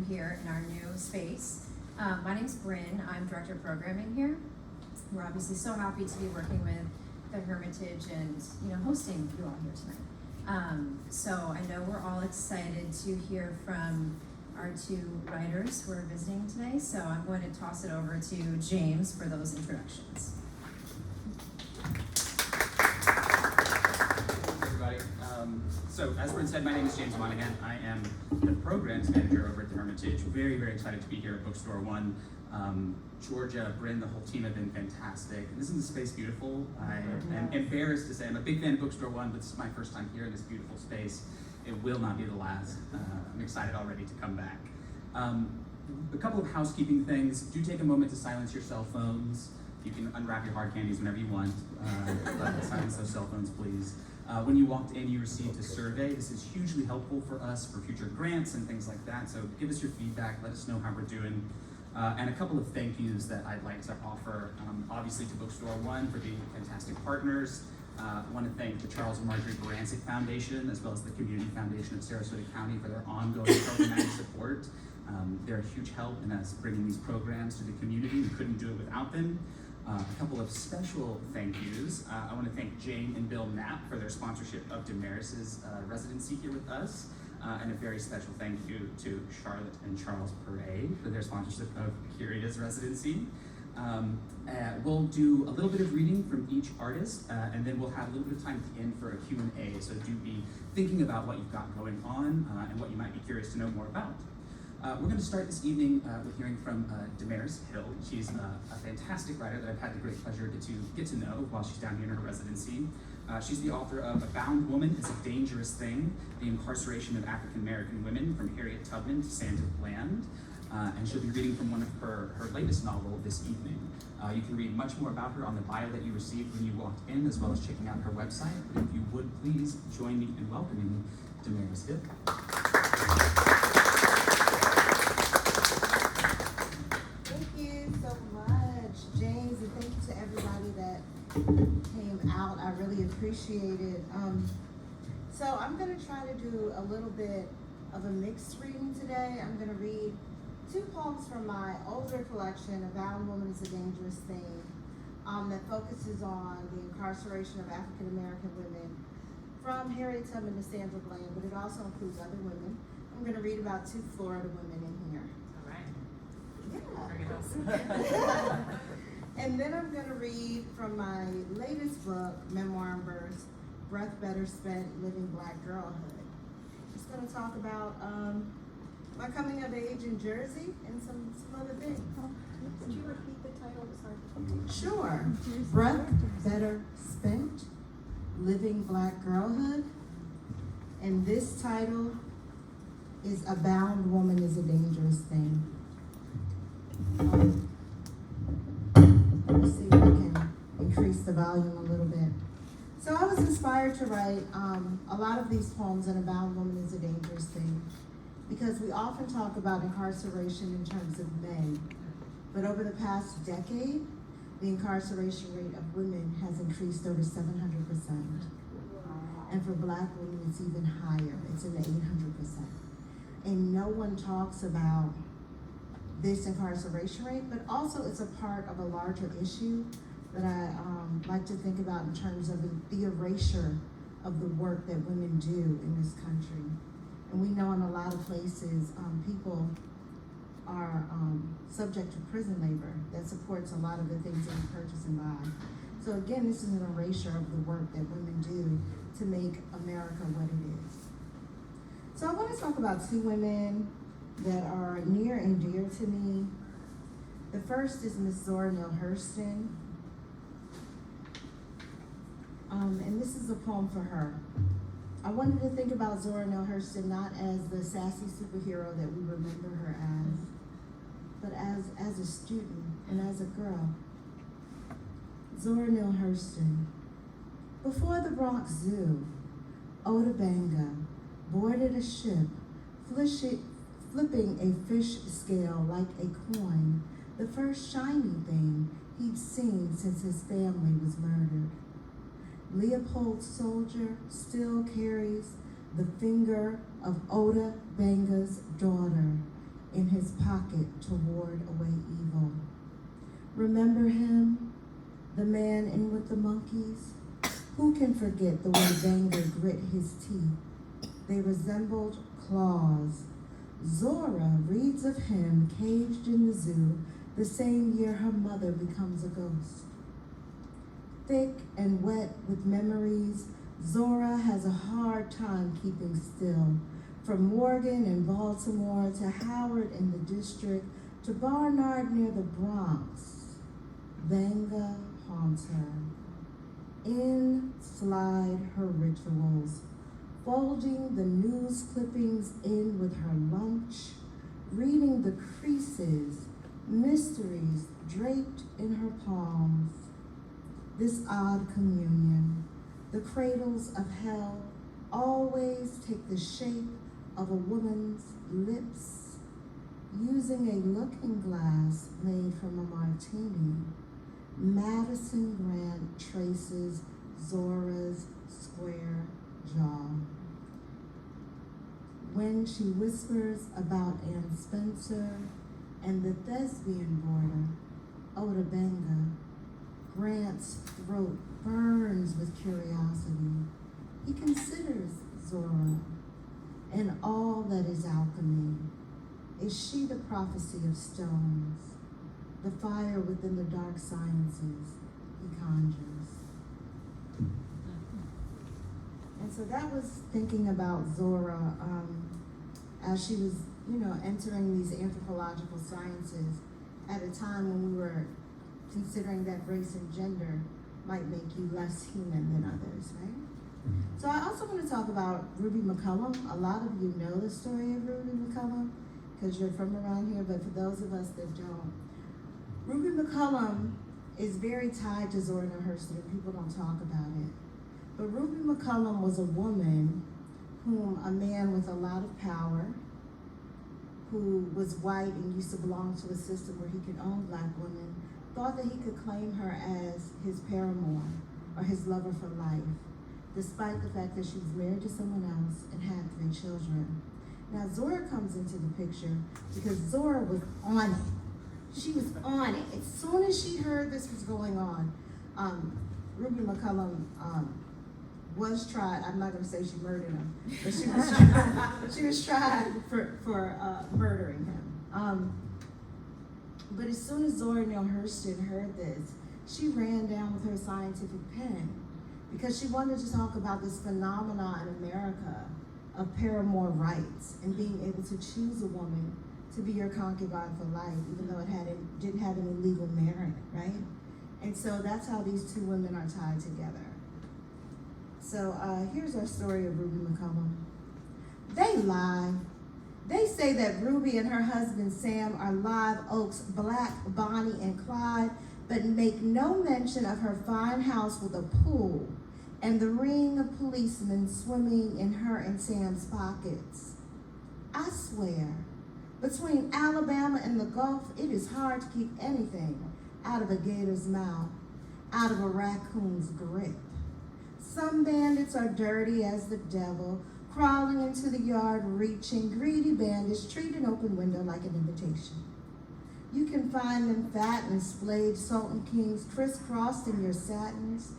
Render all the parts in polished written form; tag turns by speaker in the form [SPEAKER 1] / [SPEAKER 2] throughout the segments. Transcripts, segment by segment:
[SPEAKER 1] here in our new space. My name's Bryn. I'm Director of Programming here. We're obviously so happy to be working with the Hermitage and hosting you all here tonight. So I know we're all excited to hear from our two writers who are visiting today. So I'm going to toss it over to James for those introductions.
[SPEAKER 2] So as Bryn said, my name is James Monahan. I am the programs manager over at the Hermitage. Very, very excited to be here at Bookstore One. Georgia, Bryn, the whole team have been fantastic. Isn't the space beautiful? I am embarrassed to say I'm a big fan of Bookstore One, but this is my first time here in this beautiful space. It will not be the last. I'm excited already to come back. A couple of housekeeping things. Do take a moment to silence your cell phones. You can unwrap your hard candies whenever you want, but silence those cell phones, please. When you walked in, you received a survey. This is hugely helpful for us for future grants and things like that. So give us your feedback, let us know how we're doing. And a couple of thank yous that I'd like to offer, obviously to Bookstore One for being fantastic partners. I want to thank the Charles and Marjorie Barancic Foundation, as well as the Community Foundation of Sarasota County for their ongoing programmatic support. They're a huge help in us bringing these programs to the community. We couldn't do it without them. A couple of special thank yous. I want to thank Jane and Bill Knapp for their sponsorship of DaMaris's residency here with us. And a very special thank you to Charlotte and Charles Perret for their sponsorship of Kirya's residency. We'll do a little bit of reading from each artist, and then we'll have a little bit of time at the end for a Q&A. So do be thinking about what you've got going on and what you might be curious to know more about. We're going to start this evening with hearing from DaMaris Hill. She's a fantastic writer that I've had the great pleasure to get to know while she's down here in her residency. She's the author of A Bound Woman is a Dangerous Thing, The Incarceration of African American Women from Harriet Tubman to Sand of Land. And she'll be reading from one of her latest novel this evening. You can read much more about her on the bio that you received when you walked in, as well as checking out her website. But if you would, please join me in welcoming DaMaris Hill.
[SPEAKER 3] James, and thank you to everybody that came out. I really appreciate it. So I'm going to try to do a little bit of a mixed reading today. I'm going to read two poems from my older collection, A Bound Woman is a Dangerous Thing, that focuses on the incarceration of African American women from Harriet Tubman to Sand of Land, but it also includes other women. I'm going to read about two Florida women in here. Yeah. And then I'm going to read from my latest book, Memoir and Verse, Breath Better Spent, Living Black Girlhood. Just going to talk about my coming of age in Jersey and some other things. Could you repeat the title? Sure. Breath Better Spent, Living Black Girlhood. And this title is A Bound Woman is a Dangerous Thing. Let's see if we can increase the volume a little bit. So I was inspired to write a lot of these poems in A Bound Woman is a Dangerous Thing because we often talk about incarceration in terms of men, but over the past decade, the incarceration rate of women has increased over 700%. And for Black women, it's even higher. It's in the 800%. And no one talks about this incarceration rate, but also it's a part of a larger issue that I like to think about in terms of the erasure of the work that women do in this country. And we know in a lot of places, people are subject to prison labor that supports a lot of the things that we purchase and buy. So again, this is an erasure of the work that women do to make America what it is. So I want to talk about two women that are near and dear to me. The first is Miss Zora Neale Hurston. And this is a poem for her. I wanted to think about Zora Neale Hurston not as the sassy superhero that we remember her as, but as a student and as a girl. Zora Neale Hurston. Before the Bronx Zoo, Oda Banga boarded a ship, flipping a fish scale like a coin, the first shiny thing he'd seen since his family was murdered. Leopold Soldier still carries the finger of Oda Banga's daughter in Remember him, the man in with the monkeys? Who can forget the way Vanga grit his teeth? They resembled claws. Zora reads of him caged in the zoo the same year her mother becomes a ghost. Thick and wet with memories, Zora has a hard time keeping still. From Morgan in Baltimore to Howard in the district to Barnard near the Bronx, Vanga haunts her. In slide her rituals, folding the news clippings in with her lunch, reading the creases, mysteries draped in her palms. This odd communion, the cradles of hell always take the shape of a woman's lips, using a looking glass made from a martini. Madison Grant traces Zora's square jaw. When she whispers about Ann Spencer and the thespian border, Oda Benga, Grant's throat burns with curiosity. He considers Zora and all that is alchemy. Is she the prophecy of stones, the fire within the dark sciences he conjures? And so that was thinking about Zora as she was, entering these anthropological sciences at a time when we were considering that race and gender might make you less human than others, right? So I also want to talk about Ruby McCullum. A lot of you know the story of Ruby McCullum because you're from around here, but for those of us that don't, Ruby McCullum is very tied to Zora Neale Hurston, and people don't talk about it. But Ruby McCullum was a woman whom a man with a lot of power, who was white and used to belong to a system where he could own black women, thought that he could claim her as his paramour or his lover for life, despite the fact that she was married to someone else and had 3 children. Now Zora comes into the picture because Zora was on it. She was on it. As soon as she heard this was going on, Ruby McCullum was tried. I'm not going to say she murdered him, but she was tried for murdering him. But as soon as Zora Neale Hurston heard this, she ran down with her scientific pen because she wanted to talk about this phenomenon in America of paramour rights and being able to choose a woman to be your concubine for life, even though it didn't have any legal merit, right? And so that's how these 2 women are tied together. So here's our story of Ruby McCullum. They lie. They say that Ruby and her husband Sam are Live Oak's Black Bonnie and Clyde, but make no mention of her fine house with a pool and the ring of policemen swimming in her and Sam's pockets. I swear, between Alabama and the Gulf, it is hard to keep anything out of a gator's mouth, out of a raccoon's grip. Some bandits are dirty as the devil, crawling into the yard, reaching. Greedy bandits treat an open window like an invitation. You can find them fat and splayed Sultan Kings crisscrossed in your satins.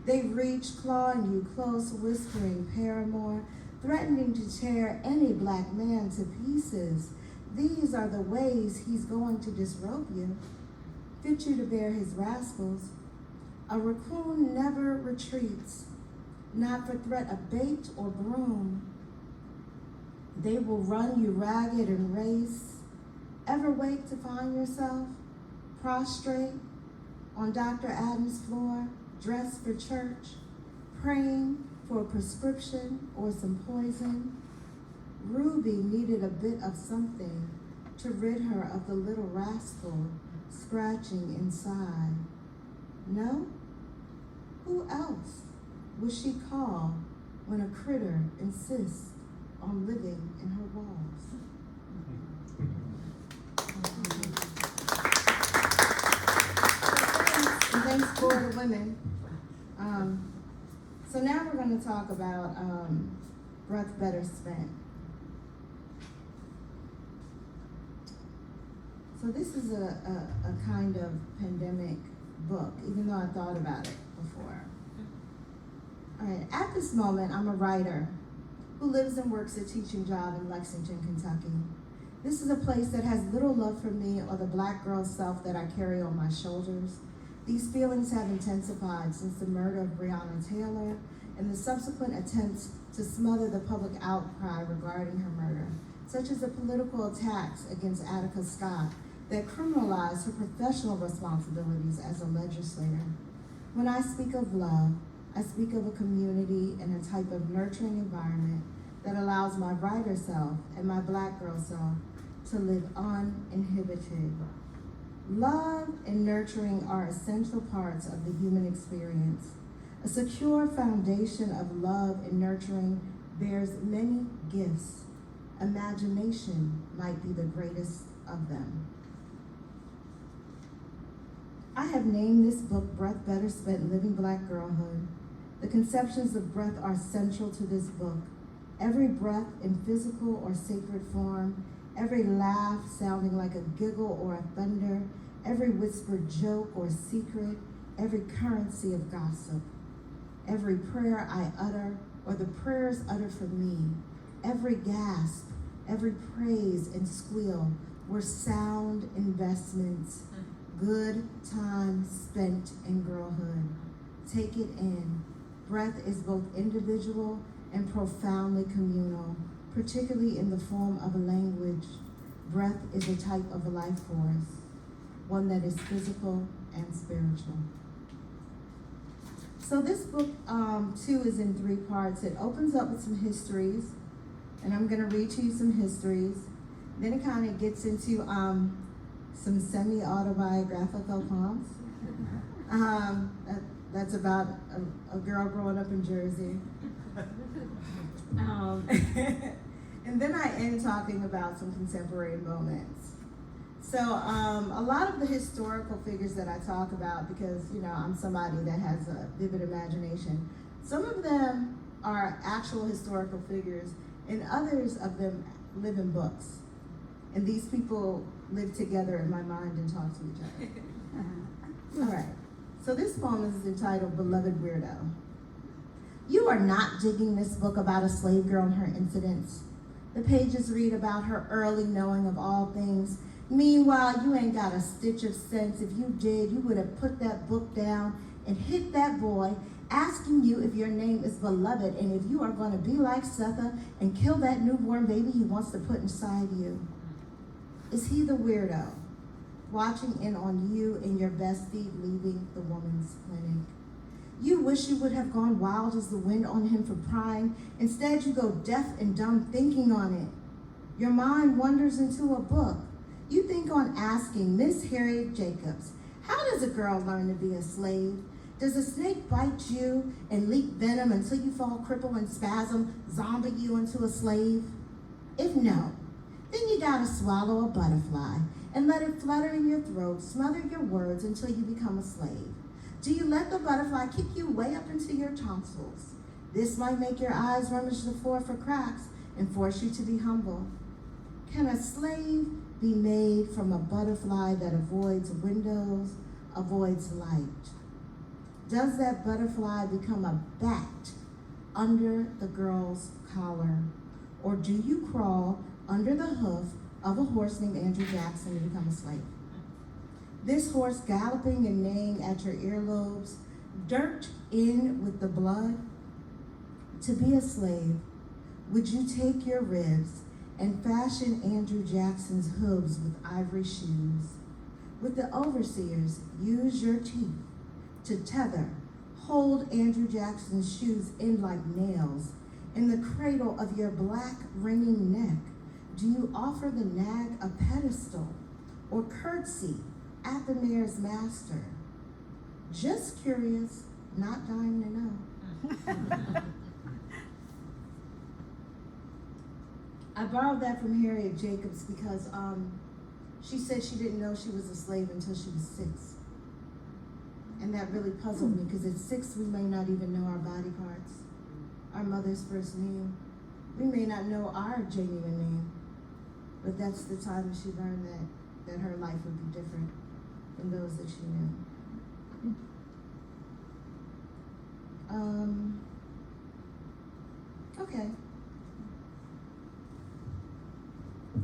[SPEAKER 3] They reach, clawing you close, whispering paramour, threatening to tear any black man to pieces. These are the ways he's going to disrobe you, fit you to bear his rascals. A raccoon never retreats, not for threat of bait or broom. They will run you ragged and race. Ever wake to find yourself prostrate on Dr. Adams' floor, dressed for church, praying for a prescription or some poison? Ruby needed a bit of something to rid her of the little rascal scratching inside. No? Who else would she call when a critter insists on living in her walls? And thanks for the women. So now we're going to talk about breath better spent. So this is a kind of pandemic book, even though I thought about it before. All right, at this moment, I'm a writer who lives and works a teaching job in Lexington, Kentucky. This is a place that has little love for me or the Black girl self that I carry on my shoulders. These feelings have intensified since the murder of Breonna Taylor and the subsequent attempts to smother the public outcry regarding her murder, such as the political attacks against Attica Scott that criminalized her professional responsibilities as a legislator. When I speak of love, I speak of a community and a type of nurturing environment that allows my writer self and my Black girl self to live uninhibited. Love and nurturing are essential parts of the human experience. A secure foundation of love and nurturing bears many gifts. Imagination might be the greatest of them. I have named this book Breath Better Spent Living Black Girlhood. The conceptions of breath are central to this book. Every breath in physical or sacred form, every laugh sounding like a giggle or a thunder, every whispered joke or secret, every currency of gossip, every prayer I utter or the prayers uttered for me, every gasp, every praise and squeal were sound investments, good time spent in girlhood. Take it in. Breath is both individual and profoundly communal, particularly in the form of a language. Breath is a type of a life force, one that is physical and spiritual. So this book, too, is in 3 parts. It opens up with some histories, and I'm going to read to you some histories. Then it kind of gets into some semi-autobiographical poems. That's about a girl growing up in Jersey. And then I end talking about some contemporary moments. So a lot of the historical figures that I talk about, because I'm somebody that has a vivid imagination, some of them are actual historical figures, and others of them live in books. And these people live together in my mind and talk to each other. All right. So this poem is entitled Beloved Weirdo. You are not digging this book about a slave girl and her incidents. The pages read about her early knowing of all things. Meanwhile, you ain't got a stitch of sense. If you did, you would have put that book down and hit that boy, asking you if your name is Beloved and if you are going to be like Setha and kill that newborn baby he wants to put inside you. Is he the weirdo? Watching in on you and your bestie leaving the woman's clinic. You wish you would have gone wild as the wind on him for prying. Instead, you go deaf and dumb thinking on it. Your mind wanders into a book. You think on asking Miss Harriet Jacobs, how does a girl learn to be a slave? Does a snake bite you and leak venom until you fall crippled and spasm, zombie you into a slave? If no, then you gotta swallow a butterfly and let it flutter in your throat, smother your words until you become a slave. Do you let the butterfly kick you way up into your tonsils? This might make your eyes rummage the floor for cracks and force you to be humble. Can a slave be made from a butterfly that avoids windows, avoids light? Does that butterfly become a bat under the girl's collar? Or do you crawl under the hoof of a horse named Andrew Jackson and become a slave? This horse galloping and neighing at your earlobes, dirt in with the blood. To be a slave, would you take your ribs and fashion Andrew Jackson's hooves with ivory shoes? With the overseers, use your teeth to tether, hold Andrew Jackson's shoes in like nails. In the cradle of your black ringing neck, do you offer the nag a pedestal or curtsy at the mare's master? Just curious, not dying to know. I borrowed that from Harriet Jacobs because she said she didn't know she was a slave until she was 6. And that really puzzled me because at 6 we may not even know our body parts, our mother's first name. We may not know our genuine name, but that's the time she learned that that her life would be different than those that she knew. Okay.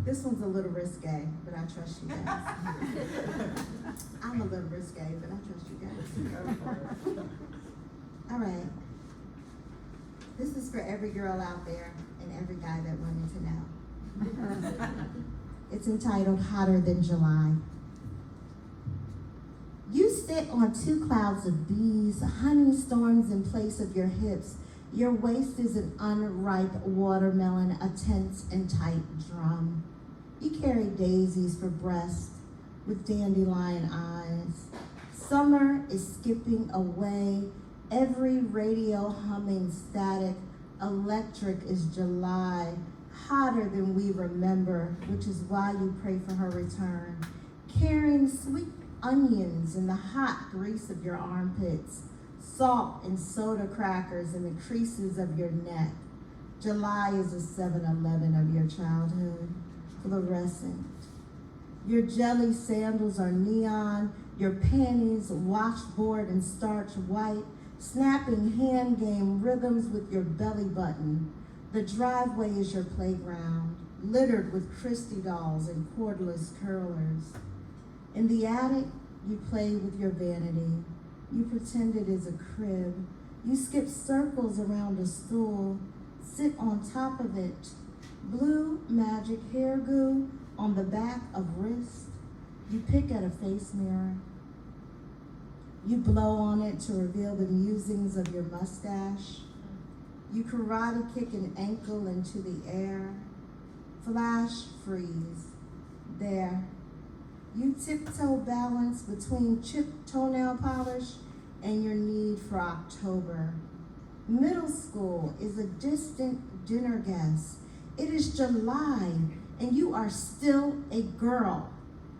[SPEAKER 3] This one's a little risque, but I trust you guys. I'm a little risque, but I trust you guys. All right. This is for every girl out there and every guy that wanted to know. It's entitled Hotter Than July. You sit on 2 clouds of bees, honey storms in place of your hips. Your waist is an unripe watermelon, a tense and tight drum. You carry daisies for breasts with dandelion eyes. Summer is skipping away, every radio humming static. Electric is July, hotter than we remember, which is why you pray for her return. Carrying sweet onions in the hot grease of your armpits, salt and soda crackers in the creases of your neck. July is a 7-Eleven of your childhood, fluorescent. Your jelly sandals are neon, your panties washboard and starch white, snapping hand game rhythms with your belly button. The driveway is your playground, littered with Christy dolls and cordless curlers. In the attic, you play with your vanity. You pretend it is a crib. You skip circles around a stool, sit on top of it. Blue magic hair goo on the back of wrist. You pick at a face mirror. You blow on it to reveal the musings of your mustache. You karate kick an ankle into the air. Flash freeze. There. You tiptoe balance between chipped toenail polish and your need for October. Middle school is a distant dinner guest. It is July, and you are still a girl.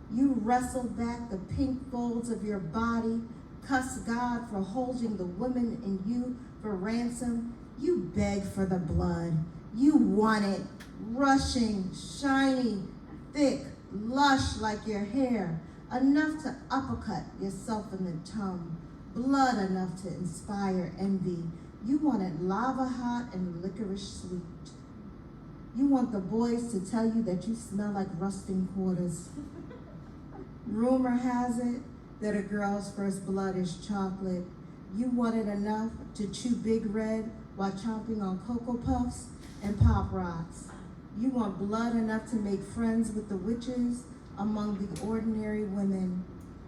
[SPEAKER 3] You wrestle back the pink folds of your body, cuss God for holding the women in you for ransom. You beg for the blood. You want it, rushing, shiny, thick, lush like your hair, enough to uppercut yourself in the tongue, blood enough to inspire envy. You want it lava hot and licorice sweet. You want the boys to tell you that you smell like rusting quarters. Rumor has it that a girl's first blood is chocolate. You want it enough to chew Big Red while chomping on Cocoa Puffs and Pop Rocks. You want blood enough to make friends with the witches among the ordinary women.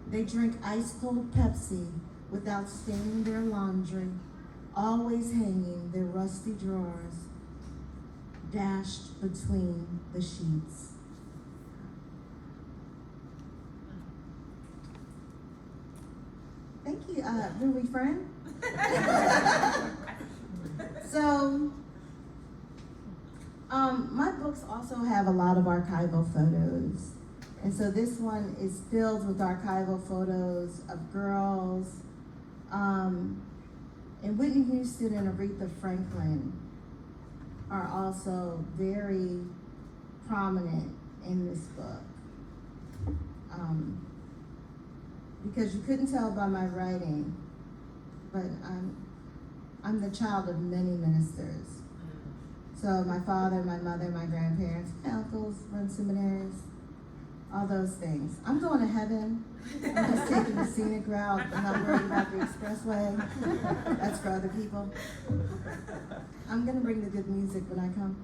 [SPEAKER 3] They drink ice cold Pepsi without staining their laundry, always hanging their rusty drawers, dashed between the sheets. Thank you, Ruby friend. So, my books also have a lot of archival photos. And so this one is filled with archival photos of girls. And Whitney Houston and Aretha Franklin are also very prominent in this book. Because you couldn't tell by my writing, but I'm the child of many ministers. So my father, my mother, my grandparents, my uncles run seminaries, all those things. I'm going to heaven. I'm just taking the scenic route. I'm not worried about the expressway. That's for other people. I'm going to bring the good music when I come.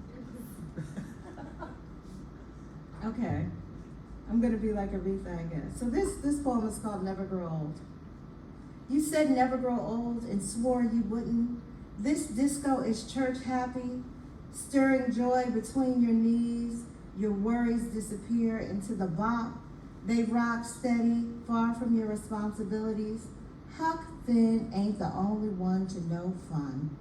[SPEAKER 3] Okay. I'm going to be like Aretha, I guess. So this poem is called Never Grow Old. You said never grow old and swore you wouldn't. This disco is church happy, stirring joy between your knees. Your worries disappear into the bop. They rock steady, far from your responsibilities. Huck Finn ain't the only one to know fun.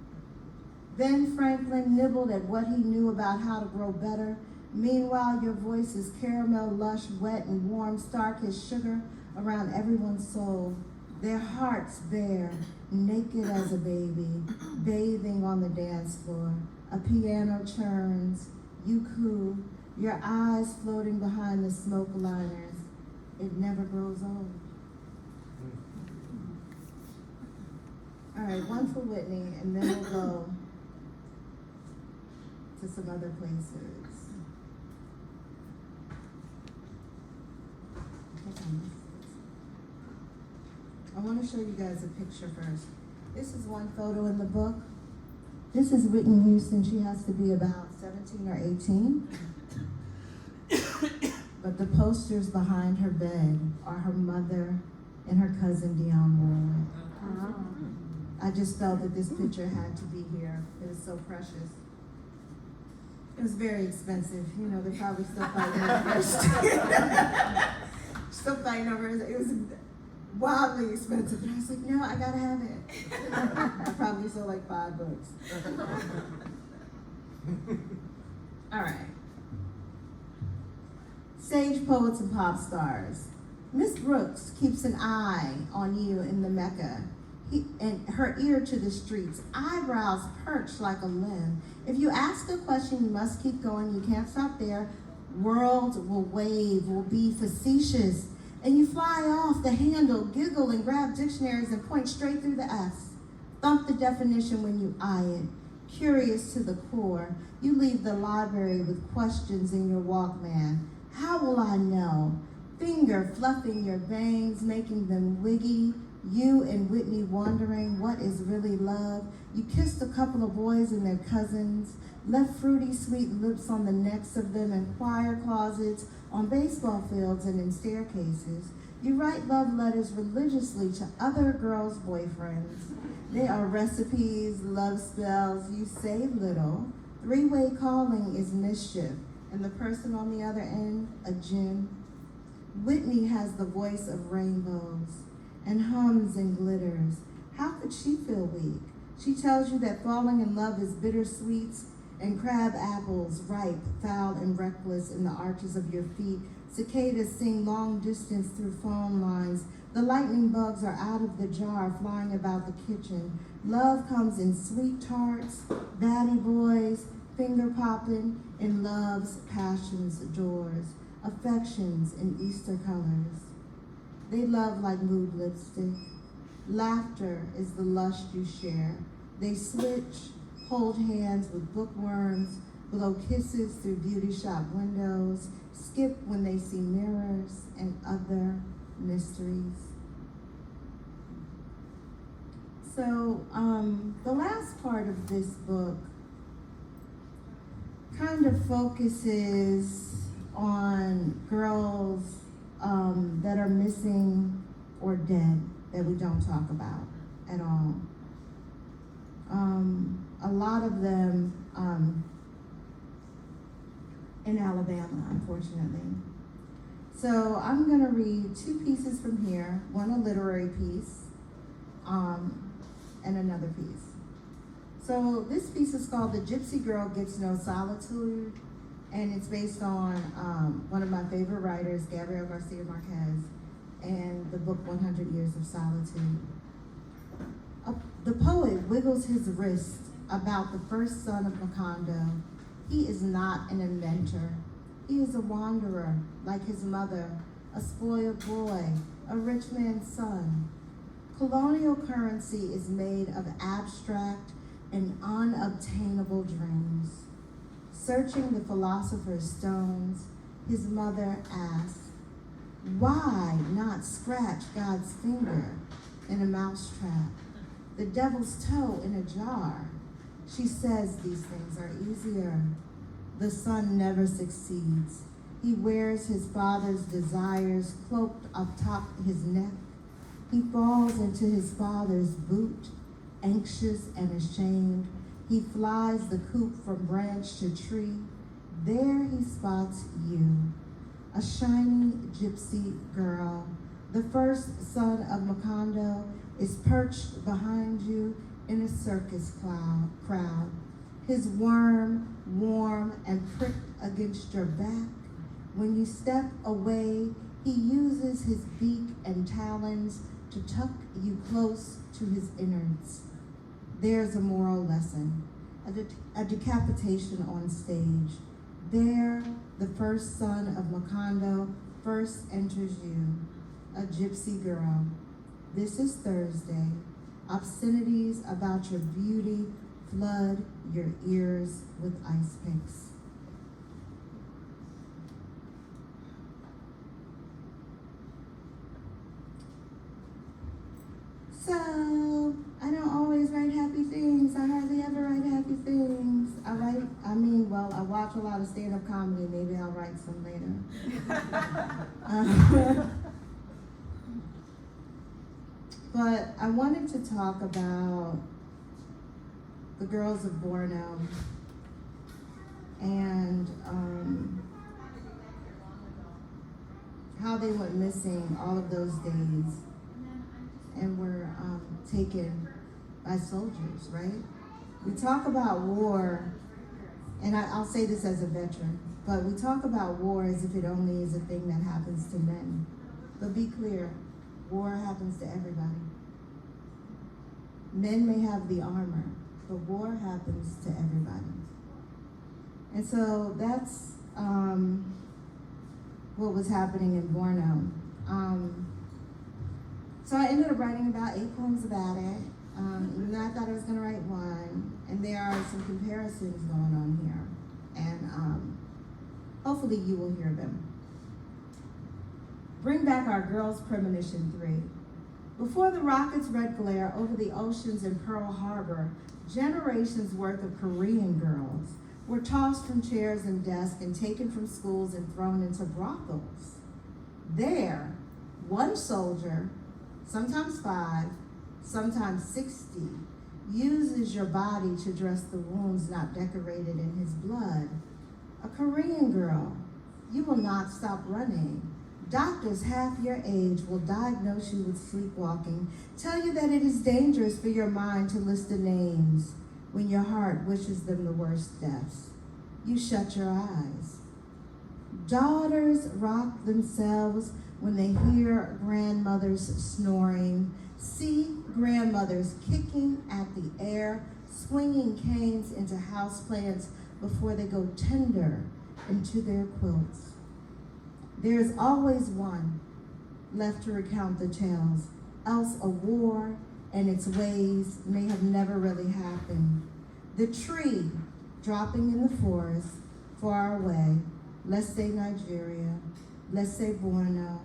[SPEAKER 3] Then Franklin nibbled at what he knew about how to grow better. Meanwhile, your voice is caramel, lush, wet, and warm, stark as sugar around everyone's soul. Their hearts bare, naked as a baby, bathing on the dance floor. A piano churns, you coo, your eyes floating behind the smoke liners. It never grows old. All right, one for Whitney, and then we'll go to some other places. I want to show you guys a picture first. This is one photo in the book. This is Whitney Houston. She has to be about 17 or 18. But the posters behind her bed are her mother and her cousin Dionne Warwick. I just felt that this picture had to be here. It was so precious. It was very expensive. You know, they're probably still fighting over it. Still fighting over it. It was wildly expensive. But I was like, no, I gotta have it. I probably sold like 5 books. All right. Stage poets and pop stars. Miss Brooks keeps an eye on you in the Mecca, and her ear to the streets, eyebrows perched like a limb. If you ask a question, you must keep going. You can't stop there. World will wave, will be facetious, and you fly off the handle, giggle, and grab dictionaries and point straight through the S. Thump the definition when you eye it. Curious to the core, you leave the library with questions in your Walkman. How will I know? Finger fluffing your bangs, making them wiggy. You and Whitney wondering what is really love. You kissed a couple of boys and their cousins, left fruity sweet lips on the necks of them in choir closets, on baseball fields and in staircases. You write love letters religiously to other girls' boyfriends. They are recipes, love spells. You say little. Three-way calling is mischief, and the person on the other end, a djinn. Whitney has the voice of rainbows and hums and glitters. How could she feel weak? She tells you that falling in love is bittersweets and crab apples, ripe, foul, and reckless in the arches of your feet. Cicadas sing long distance through phone lines. The lightning bugs are out of the jar, flying about the kitchen. Love comes in sweet tarts, batty boys, finger popping, in love's passion's doors, affections in Easter colors. They love like mood lipstick. Laughter is the lust you share. They switch, hold hands with bookworms, blow kisses through beauty shop windows, skip when they see mirrors and other mysteries. So the last part of this book kind of focuses on girls that are missing or dead that we don't talk about at all. A lot of them in Alabama, unfortunately. So I'm gonna read 2 pieces from here, one a literary piece, and another piece. So this piece is called The Gypsy Girl Gets No Solitude, and it's based on one of my favorite writers, Gabriel Garcia Marquez, and the book 100 Years of Solitude. The poet wiggles his wrist about the first son of Macondo. He is not an inventor. He is a wanderer, like his mother, a spoiled boy, a rich man's son. Colonial currency is made of abstract and unobtainable dreams. Searching the philosopher's stones, his mother asks, why not scratch God's finger in a mousetrap, the devil's toe in a jar? She says these things are easier. The son never succeeds. He wears his father's desires cloaked up top his neck. He falls into his father's boot, anxious and ashamed. He flies the coop from branch to tree. There he spots you, a shiny gypsy girl. The first son of Macondo is perched behind you in a circus crowd. His worm warm and pricked against your back. When you step away, he uses his beak and talons to tuck you close to his innards. There's a moral lesson, a decapitation on stage. There, the first son of Macondo first enters you, a gypsy girl. This is Thursday. Obscenities about your beauty flood your ears with ice picks. So, I don't always write happy things. I hardly ever write happy things. I watch a lot of stand-up comedy. Maybe I'll write some later. But I wanted to talk about the girls of Borno and how they went missing all of those days and were taken by soldiers, right? We talk about war, and I'll say this as a veteran, but we talk about war as if it only is a thing that happens to men. But be clear, war happens to everybody. Men may have the armor, but war happens to everybody. And so that's what was happening in Borno. So I ended up writing about 8 poems about it, even though I thought I was gonna write one. And there are some comparisons going on here. And hopefully you will hear them. Bring back our girls' premonition 3. Before the rockets' red glare over the oceans in Pearl Harbor, generations worth of Korean girls were tossed from chairs and desks and taken from schools and thrown into brothels. There, one soldier, sometimes 5, sometimes 60, uses your body to dress the wounds not decorated in his blood. A Korean girl, you will not stop running. Doctors half your age will diagnose you with sleepwalking, tell you that it is dangerous for your mind to list the names when your heart wishes them the worst deaths. You shut your eyes. Daughters rock themselves when they hear grandmothers snoring, see grandmothers kicking at the air, swinging canes into houseplants before they go tender into their quilts. There is always one left to recount the tales, else a war and its ways may have never really happened. The tree dropping in the forest far away, let's say Nigeria, let's say Borno,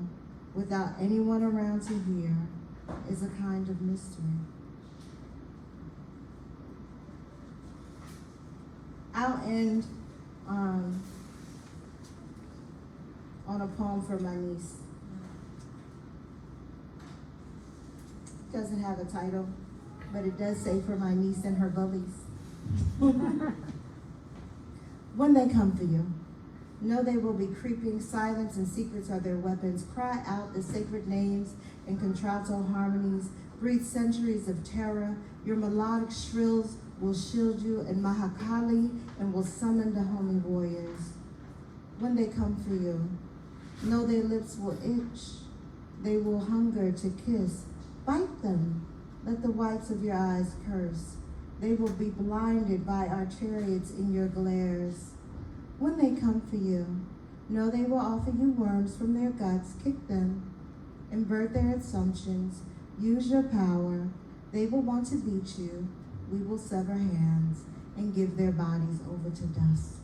[SPEAKER 3] without anyone around to hear, is a kind of mystery. I'll end on a poem for my niece. Doesn't have a title, but it does say for my niece and her bullies. When they come for you, know they will be creeping. Silence and secrets are their weapons. Cry out the sacred names in contralto harmonies. Breathe centuries of terror. Your melodic shrills will shield you in Mahakali and will summon the homie warriors. When they come for you, know their lips will itch. They will hunger to kiss. Bite them. Let the whites of your eyes curse. They will be blinded by our chariots in your glares. When they come for you, know they will offer you worms from their guts. Kick them. Invert their assumptions. Use your power. They will want to beat you. We will sever hands and give their bodies over to dust.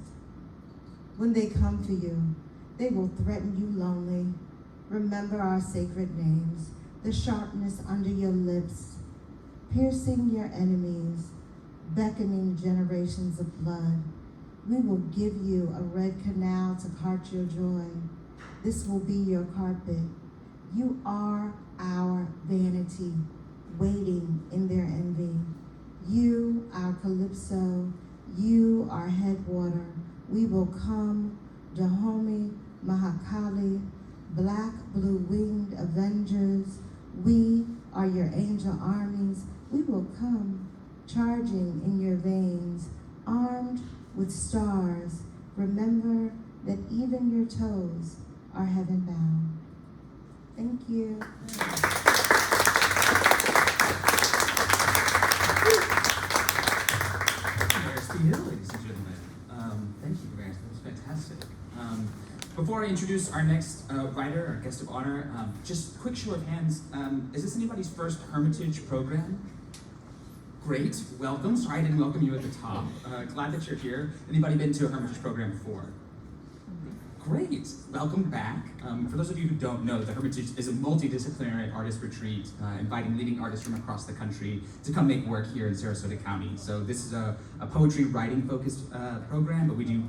[SPEAKER 3] When they come for you, they will threaten you lonely. Remember our sacred names, the sharpness under your lips, piercing your enemies, beckoning generations of blood. We will give you a red canal to cart your joy. This will be your carpet. You are our vanity, waiting in their envy. You, our calypso, you, our headwater. We will come, Dahomey, Mahakali, black, blue-winged avengers. We are your angel armies. We will come, charging in your veins, armed with stars. Remember that even your toes are heaven-bound. Thank you.
[SPEAKER 2] DaMaris B, ladies and gentlemen. Thank you, DaMaris. That was fantastic. Before I introduce our next writer, our guest of honor. Just quick show of hands. Is this anybody's first Hermitage program? Great, welcome. Sorry I didn't welcome you at the top. Glad that you're here. Anybody been to a Hermitage program before? Great, welcome back. For those of you who don't know, the Hermitage is a multidisciplinary artist retreat, inviting leading artists from across the country to come make work here in Sarasota County. So this is a poetry writing focused program, but we do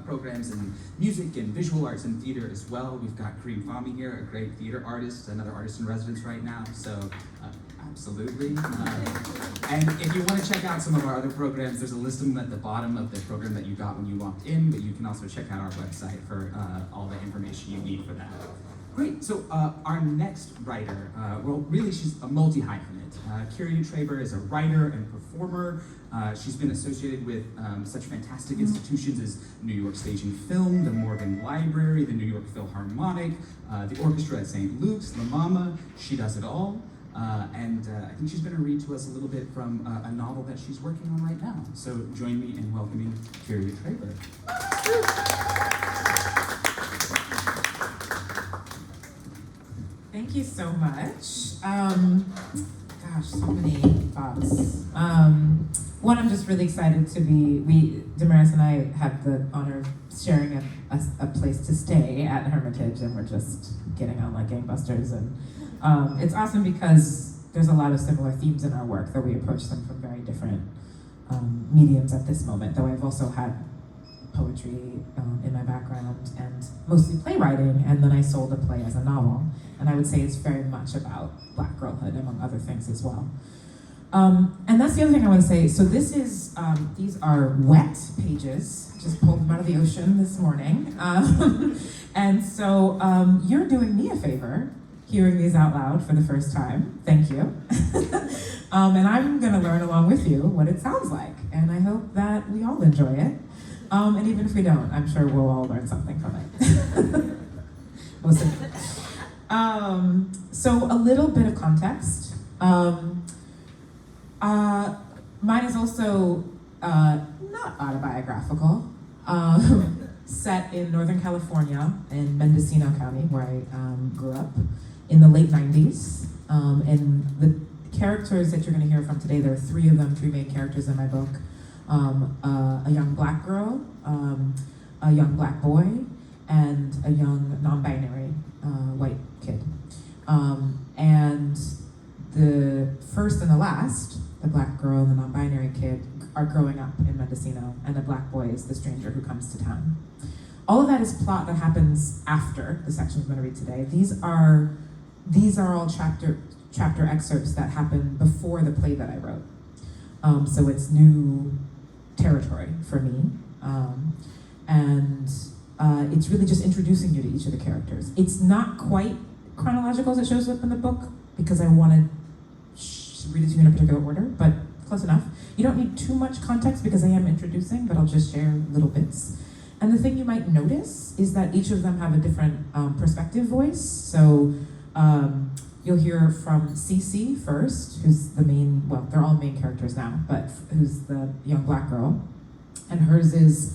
[SPEAKER 2] programs in music and visual arts and theater as well. We've got Kareem Fahmy here, a great theater artist, another artist in residence right now, so absolutely. And if you want to check out some of our other programs, there's a list of them at the bottom of the program that you got when you walked in, but you can also check out our website for all the information you need for that. Great, so our next writer, well, really she's a multi-hyphenate. Kirya Traber is a writer and performer. She's been associated with such fantastic institutions as New York Stage and Film, the Morgan Library, the New York Philharmonic, the orchestra at St. Luke's, La Mama. She does it all. And I think she's going to read to us a little bit from a novel that she's working on right now. So join me in welcoming Kirya Traber.
[SPEAKER 4] Thank you so much. Gosh, so many thoughts. One, I'm just really excited to be, DaMaris and I have the honor of sharing a place to stay at Hermitage, and we're just getting on like gangbusters. And it's awesome because there's a lot of similar themes in our work, though we approach them from very different mediums at this moment, though I've also had poetry in my background and mostly playwriting, and then I sold a play as a novel. And I would say it's very much about Black Girlhood, among other things as well. And that's the other thing I want to say. So this is, these are wet pages. I just pulled them out of the ocean this morning. And so you're doing me a favor, hearing these out loud for the first time. Thank you. And I'm gonna learn along with you what it sounds like. And I hope that we all enjoy it. And even if we don't, I'm sure we'll all learn something from it. We'll see. So a little bit of context. Mine is also not autobiographical. Set in Northern California in Mendocino County, where I grew up in the late 90s. And the characters that you're going to hear from today, there are three of them, three main characters in my book. A young Black girl, a young Black boy, and a young non-binary white kid. And the first and the last, the Black girl and the non-binary kid, are growing up in Mendocino, and the Black boy is the stranger who comes to town. All of that is plot that happens after the section I'm going to read today. These are all chapter excerpts that happen before the play that I wrote. So it's new territory for me. And it's really just introducing you to each of the characters. It's not quite chronological as it shows up in the book, because I want to read it to you in a particular order, but close enough. You don't need too much context because I am introducing, but I'll just share little bits. And the thing you might notice is that each of them have a different perspective voice. So you'll hear from Cece first, who's the main, well, they're all main characters now, but who's the young Black girl. And hers is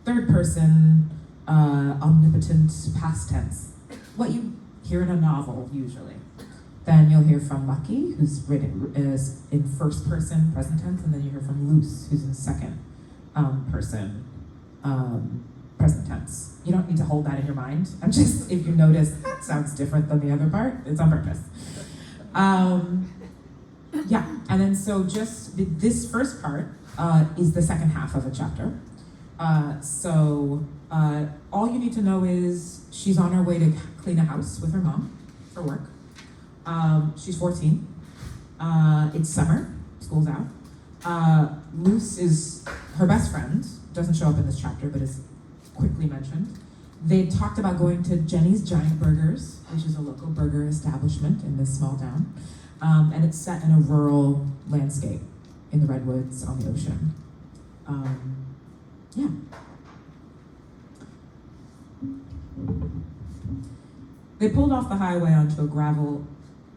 [SPEAKER 4] third person, omnipotent past tense. What you hear in a novel, usually. Then you'll hear from Lucky, who's written is in first person, present tense, and then you hear from Luce, who's in second person, present tense. You don't need to hold that in your mind. I'm just, if you notice, that sounds different than the other part, it's on purpose. Yeah, and then so just this first part is the second half of a chapter. All you need to know is she's on her way to clean a house with her mom for work. She's 14. It's summer, school's out. Luce is her best friend, doesn't show up in this chapter, but is quickly mentioned. They talked about going to Jenny's Giant Burgers, which is a local burger establishment in this small town. And it's set in a rural landscape in the redwoods on the ocean. Yeah. They pulled off the highway onto a gravel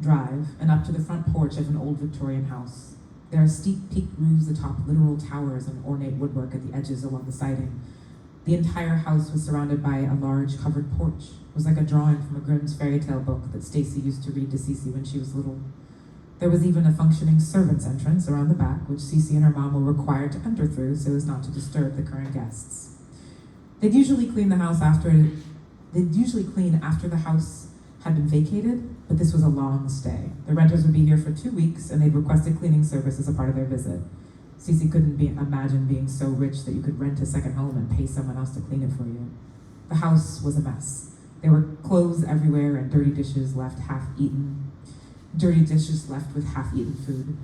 [SPEAKER 4] drive and up to the front porch of an old Victorian house. There are steep peaked roofs atop literal towers and ornate woodwork at the edges along the siding. The entire house was surrounded by a large covered porch. It was like a drawing from a Grimm's fairy tale book that Stacy used to read to Cece when she was little. There was even a functioning servant's entrance around the back, which Cece and her mom were required to enter through so as not to disturb the current guests. They'd usually clean after the house had been vacated, but this was a long stay. The renters would be here for 2 weeks, and they'd requested cleaning service as a part of their visit. Cece couldn't imagine being so rich that you could rent a second home and pay someone else to clean it for you. The house was a mess. There were clothes everywhere and dirty dishes left with half-eaten food.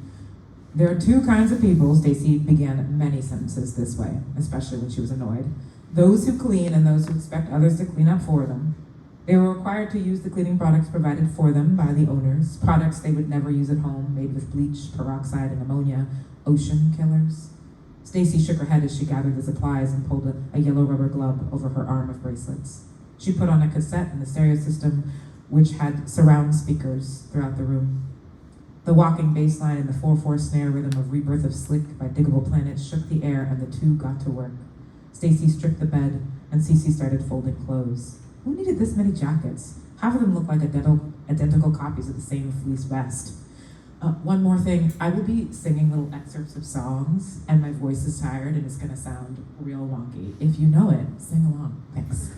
[SPEAKER 4] There are two kinds of people. Stacy began many sentences this way, especially when she was annoyed. Those who clean and those who expect others to clean up for them. They were required to use the cleaning products provided for them by the owners, products they would never use at home, made with bleach, peroxide, and ammonia, ocean killers. Stacy shook her head as she gathered the supplies and pulled a yellow rubber glove over her arm of bracelets. She put on a cassette in the stereo system, which had surround speakers throughout the room. The walking bass line and the 4/4 snare rhythm of Rebirth of Slick by Diggable Planet shook the air, and the two got to work. Stacy stripped the bed, and Cece started folding clothes. Who needed this many jackets? Half of them looked like identical copies of the same fleece vest. One more thing, I will be singing little excerpts of songs, and my voice is tired, and it's gonna sound real wonky. If you know it, sing along. Thanks.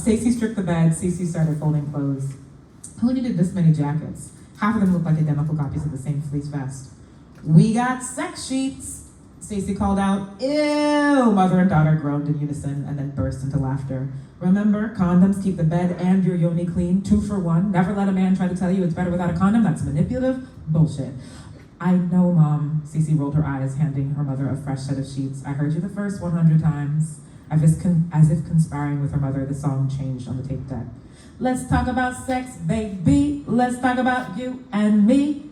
[SPEAKER 4] Stacy stripped the bed, Cece started folding clothes. Who needed this many jackets? Half of them looked like identical copies of the same fleece vest. We got sex sheets, Stacy called out. Ew! Mother and daughter groaned in unison and then burst into laughter. Remember, condoms keep the bed and your yoni clean, 2 for 1. Never let a man try to tell you it's better without a condom. That's manipulative bullshit. I know, Mom. Cece rolled her eyes, handing her mother a fresh set of sheets. I heard you the first 100 times. As if conspiring with her mother, the song changed on the tape deck. Let's talk about sex, baby. Let's talk about you and me.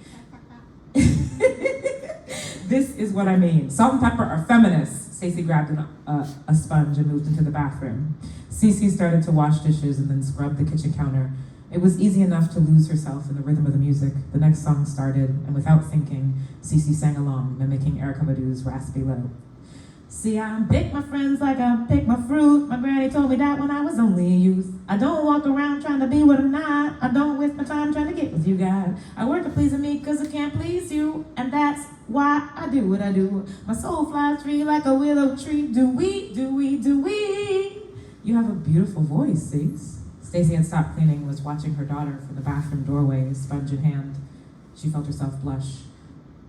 [SPEAKER 4] This is what I mean. Salt and pepper are feminists. Stacy grabbed a sponge and moved into the bathroom. Cece started to wash dishes and then scrub the kitchen counter. It was easy enough to lose herself in the rhythm of the music. The next song started, and without thinking, Cece sang along, mimicking Erykah Badu's raspy low. See, I pick my friends like I pick my fruit. My granny told me that when I was only a youth. I don't walk around trying to be what I'm not. I don't waste my time trying to get with you, God. I work at pleasing me because I can't please you. And that's why I do what I do. My soul flies free like a willow tree. Do we? You have a beautiful voice, Sis. Stacy had stopped cleaning and was watching her daughter from the bathroom doorway, sponge in hand. She felt herself blush.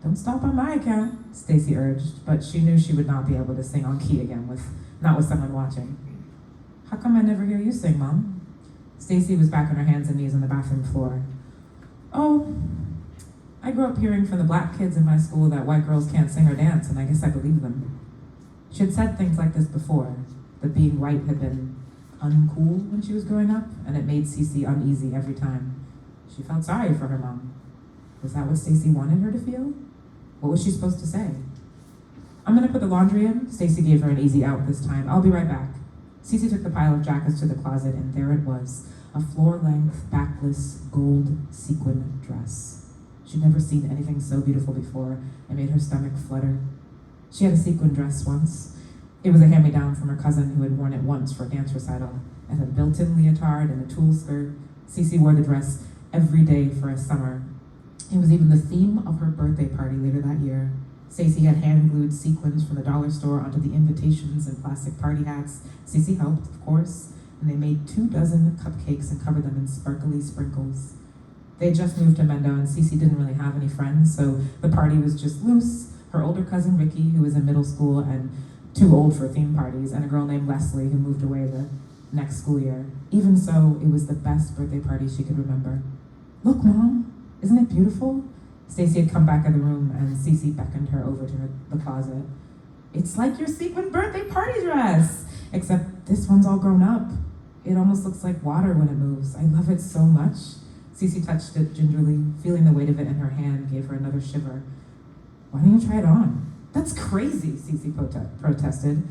[SPEAKER 4] Don't stop on my account, Stacy urged, but she knew she would not be able to sing on key again, not with someone watching. How come I never hear you sing, Mom? Stacy was back on her hands and knees on the bathroom floor. Oh, I grew up hearing from the black kids in my school that white girls can't sing or dance, and I guess I believe them. She had said things like this before, that being white had been uncool when she was growing up, and it made Cece uneasy every time. She felt sorry for her mom. Was that what Stacy wanted her to feel? What was she supposed to say? I'm gonna put the laundry in. Stacy gave her an easy out this time. I'll be right back. Cece took the pile of jackets to the closet, and there it was, a floor-length, backless, gold sequin dress. She'd never seen anything so beautiful before. It made her stomach flutter. She had a sequin dress once. It was a hand-me-down from her cousin who had worn it once for a dance recital. It had a built-in leotard and a tulle skirt. Cece wore the dress every day for a summer. It was even the theme of her birthday party later that year. Stacy had hand-glued sequins from the dollar store onto the invitations and plastic party hats. Cece helped, of course, and they made 24 cupcakes and covered them in sparkly sprinkles. They had just moved to Mendo, and Cece didn't really have any friends, so the party was just loose. Her older cousin Ricky, who was in middle school and too old for theme parties, and a girl named Leslie, who moved away the next school year. Even so, it was the best birthday party she could remember. Look, Mom, isn't it beautiful? Stacy had come back in the room, and Cece beckoned her over to the closet. It's like your sequin birthday party dress, except this one's all grown up. It almost looks like water when it moves. I love it so much. Cece touched it gingerly, feeling the weight of it in her hand gave her another shiver. Why don't you try it on? That's crazy, Cece protested.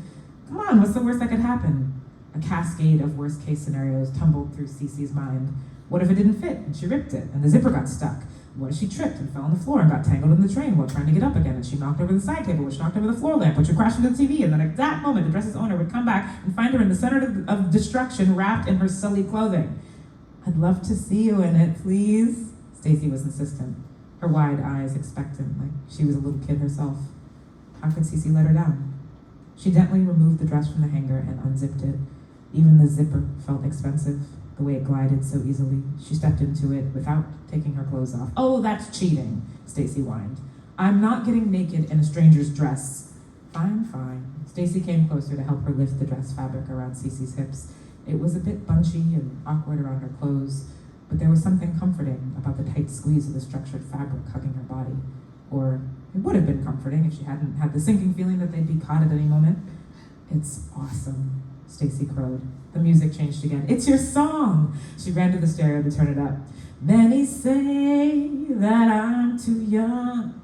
[SPEAKER 4] Come on, what's the worst that could happen? A cascade of worst-case scenarios tumbled through Cece's mind. What if it didn't fit and she ripped it and the zipper got stuck? What if she tripped and fell on the floor and got tangled in the train while trying to get up again, and she knocked over the side table, which knocked over the floor lamp, which would crash into the TV, and then at that moment, the dress's owner would come back and find her in the center of destruction, wrapped in her silly clothing. I'd love to see you in it, please. Stacy was insistent, her wide eyes expectant, like she was a little kid herself. How could Cece let her down? She gently removed the dress from the hanger and unzipped it. Even the zipper felt expensive, the way it glided so easily. She stepped into it without taking her clothes off. Oh, that's cheating, Stacy whined. I'm not getting naked in a stranger's dress. Fine, fine. Stacy came closer to help her lift the dress fabric around Cece's hips. It was a bit bunchy and awkward around her clothes, but there was something comforting about the tight squeeze of the structured fabric hugging her body. Or it would have been comforting if she hadn't had the sinking feeling that they'd be caught at any moment. It's awesome, Stacy crowed. The music changed again. It's your song! She ran to the stereo to turn it up. Many say that I'm too young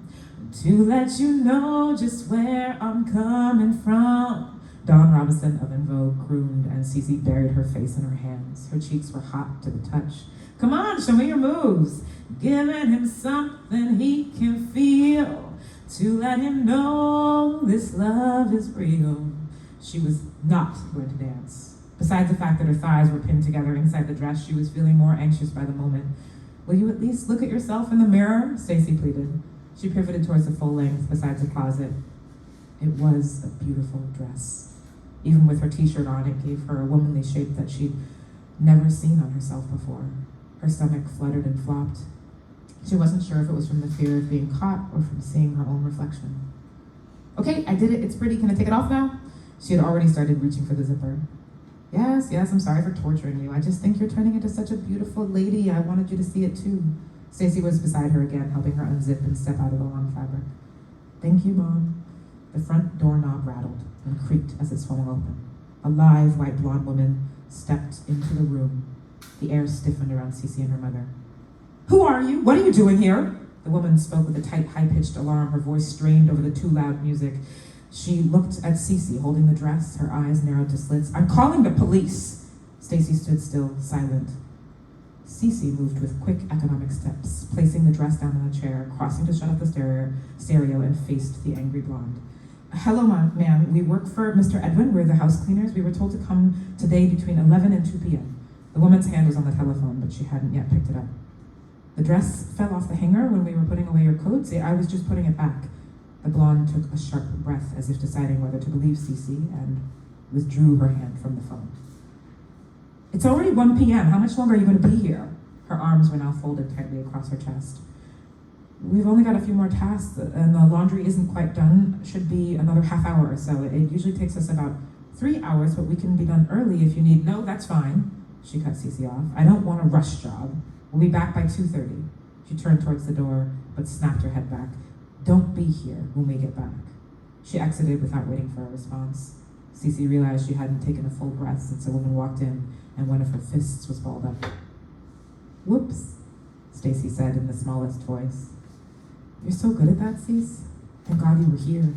[SPEAKER 4] to let you know just where I'm coming from. Dawn Robinson of En Vogue crooned, and Cece buried her face in her hands. Her cheeks were hot to the touch. Come on, show me your moves. Giving him something he can feel, to let him know this love is real. She was not going to dance. Besides the fact that her thighs were pinned together inside the dress, she was feeling more anxious by the moment. Will you at least look at yourself in the mirror? Stacy pleaded. She pivoted towards the full length beside the closet. It was a beautiful dress. Even with her t-shirt on, it gave her a womanly shape that she'd never seen on herself before. Her stomach fluttered and flopped. She wasn't sure if it was from the fear of being caught or from seeing her own reflection. Okay, I did it. It's pretty. Can I take it off now? She had already started reaching for the zipper. Yes, I'm sorry for torturing you. I just think you're turning into such a beautiful lady. I wanted you to see it too. Stacy was beside her again, helping her unzip and step out of the long fabric. Thank you, Mom. The front doorknob rattled and creaked as it swung open. A lithe, white blonde woman stepped into the room. The air stiffened around Cece and her mother. Who are you? What are you doing here? The woman spoke with a tight, high-pitched alarm, her voice strained over the too loud music. She looked at Cece, holding the dress, her eyes narrowed to slits. I'm calling the police! Stacy stood still, silent. Cece moved with quick, economic steps, placing the dress down on a chair, crossing to shut off the stereo, and faced the angry blonde. Hello, ma'am. We work for Mr. Edwin. We're the house cleaners. We were told to come today between 11 and 2 p.m. The woman's hand was on the telephone, but she hadn't yet picked it up. The dress fell off the hanger when we were putting away your coat. See, I was just putting it back. The blonde took a sharp breath as if deciding whether to believe Cece and withdrew her hand from the phone. It's already 1 p.m. How much longer are you going to be here? Her arms were now folded tightly across her chest. We've only got a few more tasks, and the laundry isn't quite done. Should be another half hour or so. It usually takes us about 3 hours, but we can be done early if you need. No, that's fine. She cut Cece off. I don't want a rush job. We'll be back by 2:30. She turned towards the door, but snapped her head back. Don't be here when we get back. She exited without waiting for a response. Cece realized she hadn't taken a full breath since a woman walked in, and one of her fists was balled up. Whoops, Stacy said in the smallest voice. You're so good at that, Cece. Thank God you were here.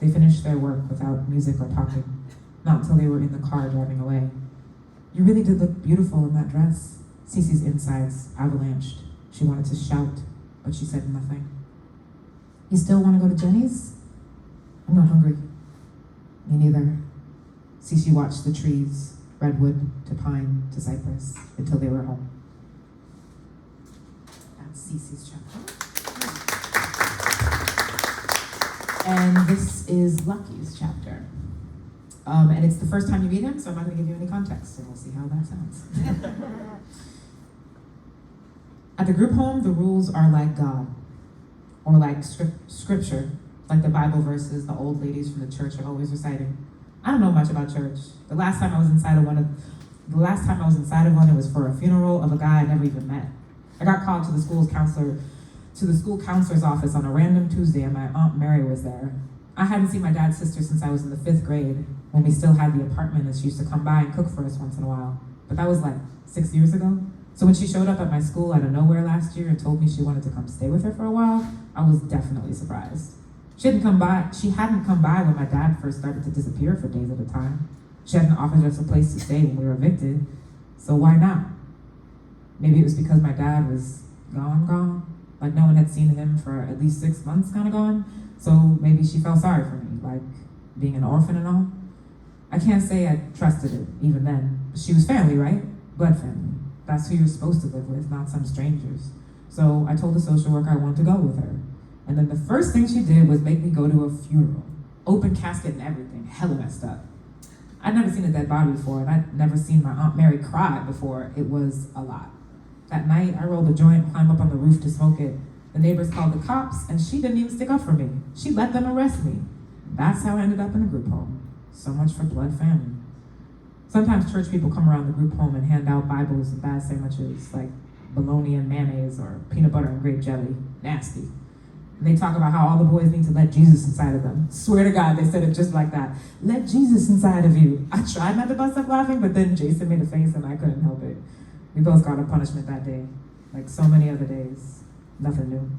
[SPEAKER 4] They finished their work without music or talking, not until they were in the car driving away. You really did look beautiful in that dress. Cece's insides avalanched. She wanted to shout, but she said nothing. You still want to go to Jenny's? I'm not hungry. Me neither. Cece watched the trees, redwood to pine to cypress, until they were home. That's Cece's chapter. And this is Lucky's chapter. And it's the first time you meet him, so I'm not going to give you any context, and we'll see how that sounds. At the group home, the rules are like God, or like scripture, like the Bible verses the old ladies from the church are always reciting. I don't know much about church. The last time I was inside of one, it was for a funeral of a guy I never even met. I got called to the school counselor's office on a random Tuesday, and my Aunt Mary was there. I hadn't seen my dad's sister since I was in the 5th grade, when we still had the apartment, and she used to come by and cook for us once in a while. But that was like 6 years ago. So when she showed up at my school out of nowhere last year and told me she wanted to come stay with her for a while, I was definitely surprised. She hadn't come by when my dad first started to disappear for days at a time. She hadn't offered us a place to stay when we were evicted, so why now? Maybe it was because my dad was gone. Like no one had seen him for at least 6 months kind of gone. So maybe she felt sorry for me, like being an orphan and all. I can't say I trusted it even then. She was family, right? Blood family. That's who you're supposed to live with, not some strangers. So I told the social worker I wanted to go with her. And then the first thing she did was make me go to a funeral. Open casket and everything, hella messed up. I'd never seen a dead body before, and I'd never seen my Aunt Mary cry before. It was a lot. That night, I rolled a joint, climbed up on the roof to smoke it. The neighbors called the cops, and she didn't even stick up for me. She let them arrest me. That's how I ended up in a group home. So much for blood family. Sometimes church people come around the group home and hand out Bibles and bad sandwiches, like bologna and mayonnaise or peanut butter and grape jelly. Nasty. And they talk about how all the boys need to let Jesus inside of them. Swear to God, they said it just like that. Let Jesus inside of you. I tried not to bust up laughing, but then Jason made a face and I couldn't help it. We both got a punishment that day, like so many other days. Nothing new.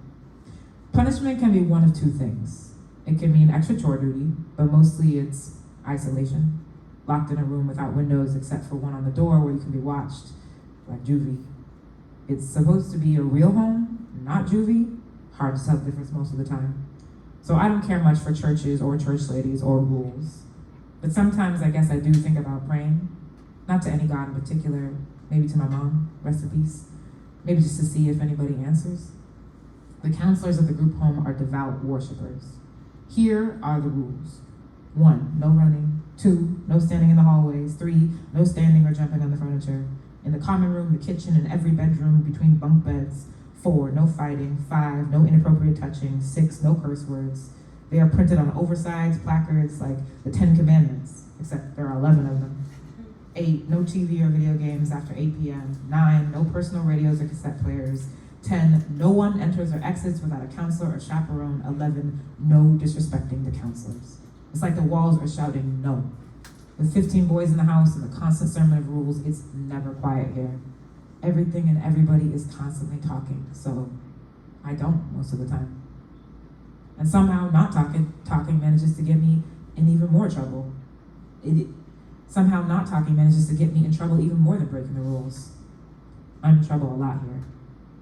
[SPEAKER 4] Punishment can be one of two things. It can mean extra chore duty, but mostly it's isolation. Locked in a room without windows except for one on the door where you can be watched, like juvie. It's supposed to be a real home, not juvie. Hard to tell the difference most of the time. So I don't care much for churches or church ladies or rules. But sometimes I guess I do think about praying. Not to any God in particular, maybe to my mom, rest in peace. Maybe just to see if anybody answers. The counselors at the group home are devout worshipers. Here are the rules. 1, no running. 2, no standing in the hallways. 3, no standing or jumping on the furniture. In the common room, the kitchen, and every bedroom between bunk beds. 4, no fighting. 5, no inappropriate touching. 6, no curse words. They are printed on oversized placards like the 10 Commandments, except there are 11 of them. 8, no TV or video games after 8 p.m. 9, no personal radios or cassette players. 10, no one enters or exits without a counselor or chaperone. 11, no disrespecting the counselors. It's like the walls are shouting no. With 15 boys in the house and the constant sermon of rules, it's never quiet here. Everything and everybody is constantly talking, so I don't most of the time. And somehow not talking manages to get me in even more trouble. Somehow not talking manages to get me in trouble even more than breaking the rules. I'm in trouble a lot here.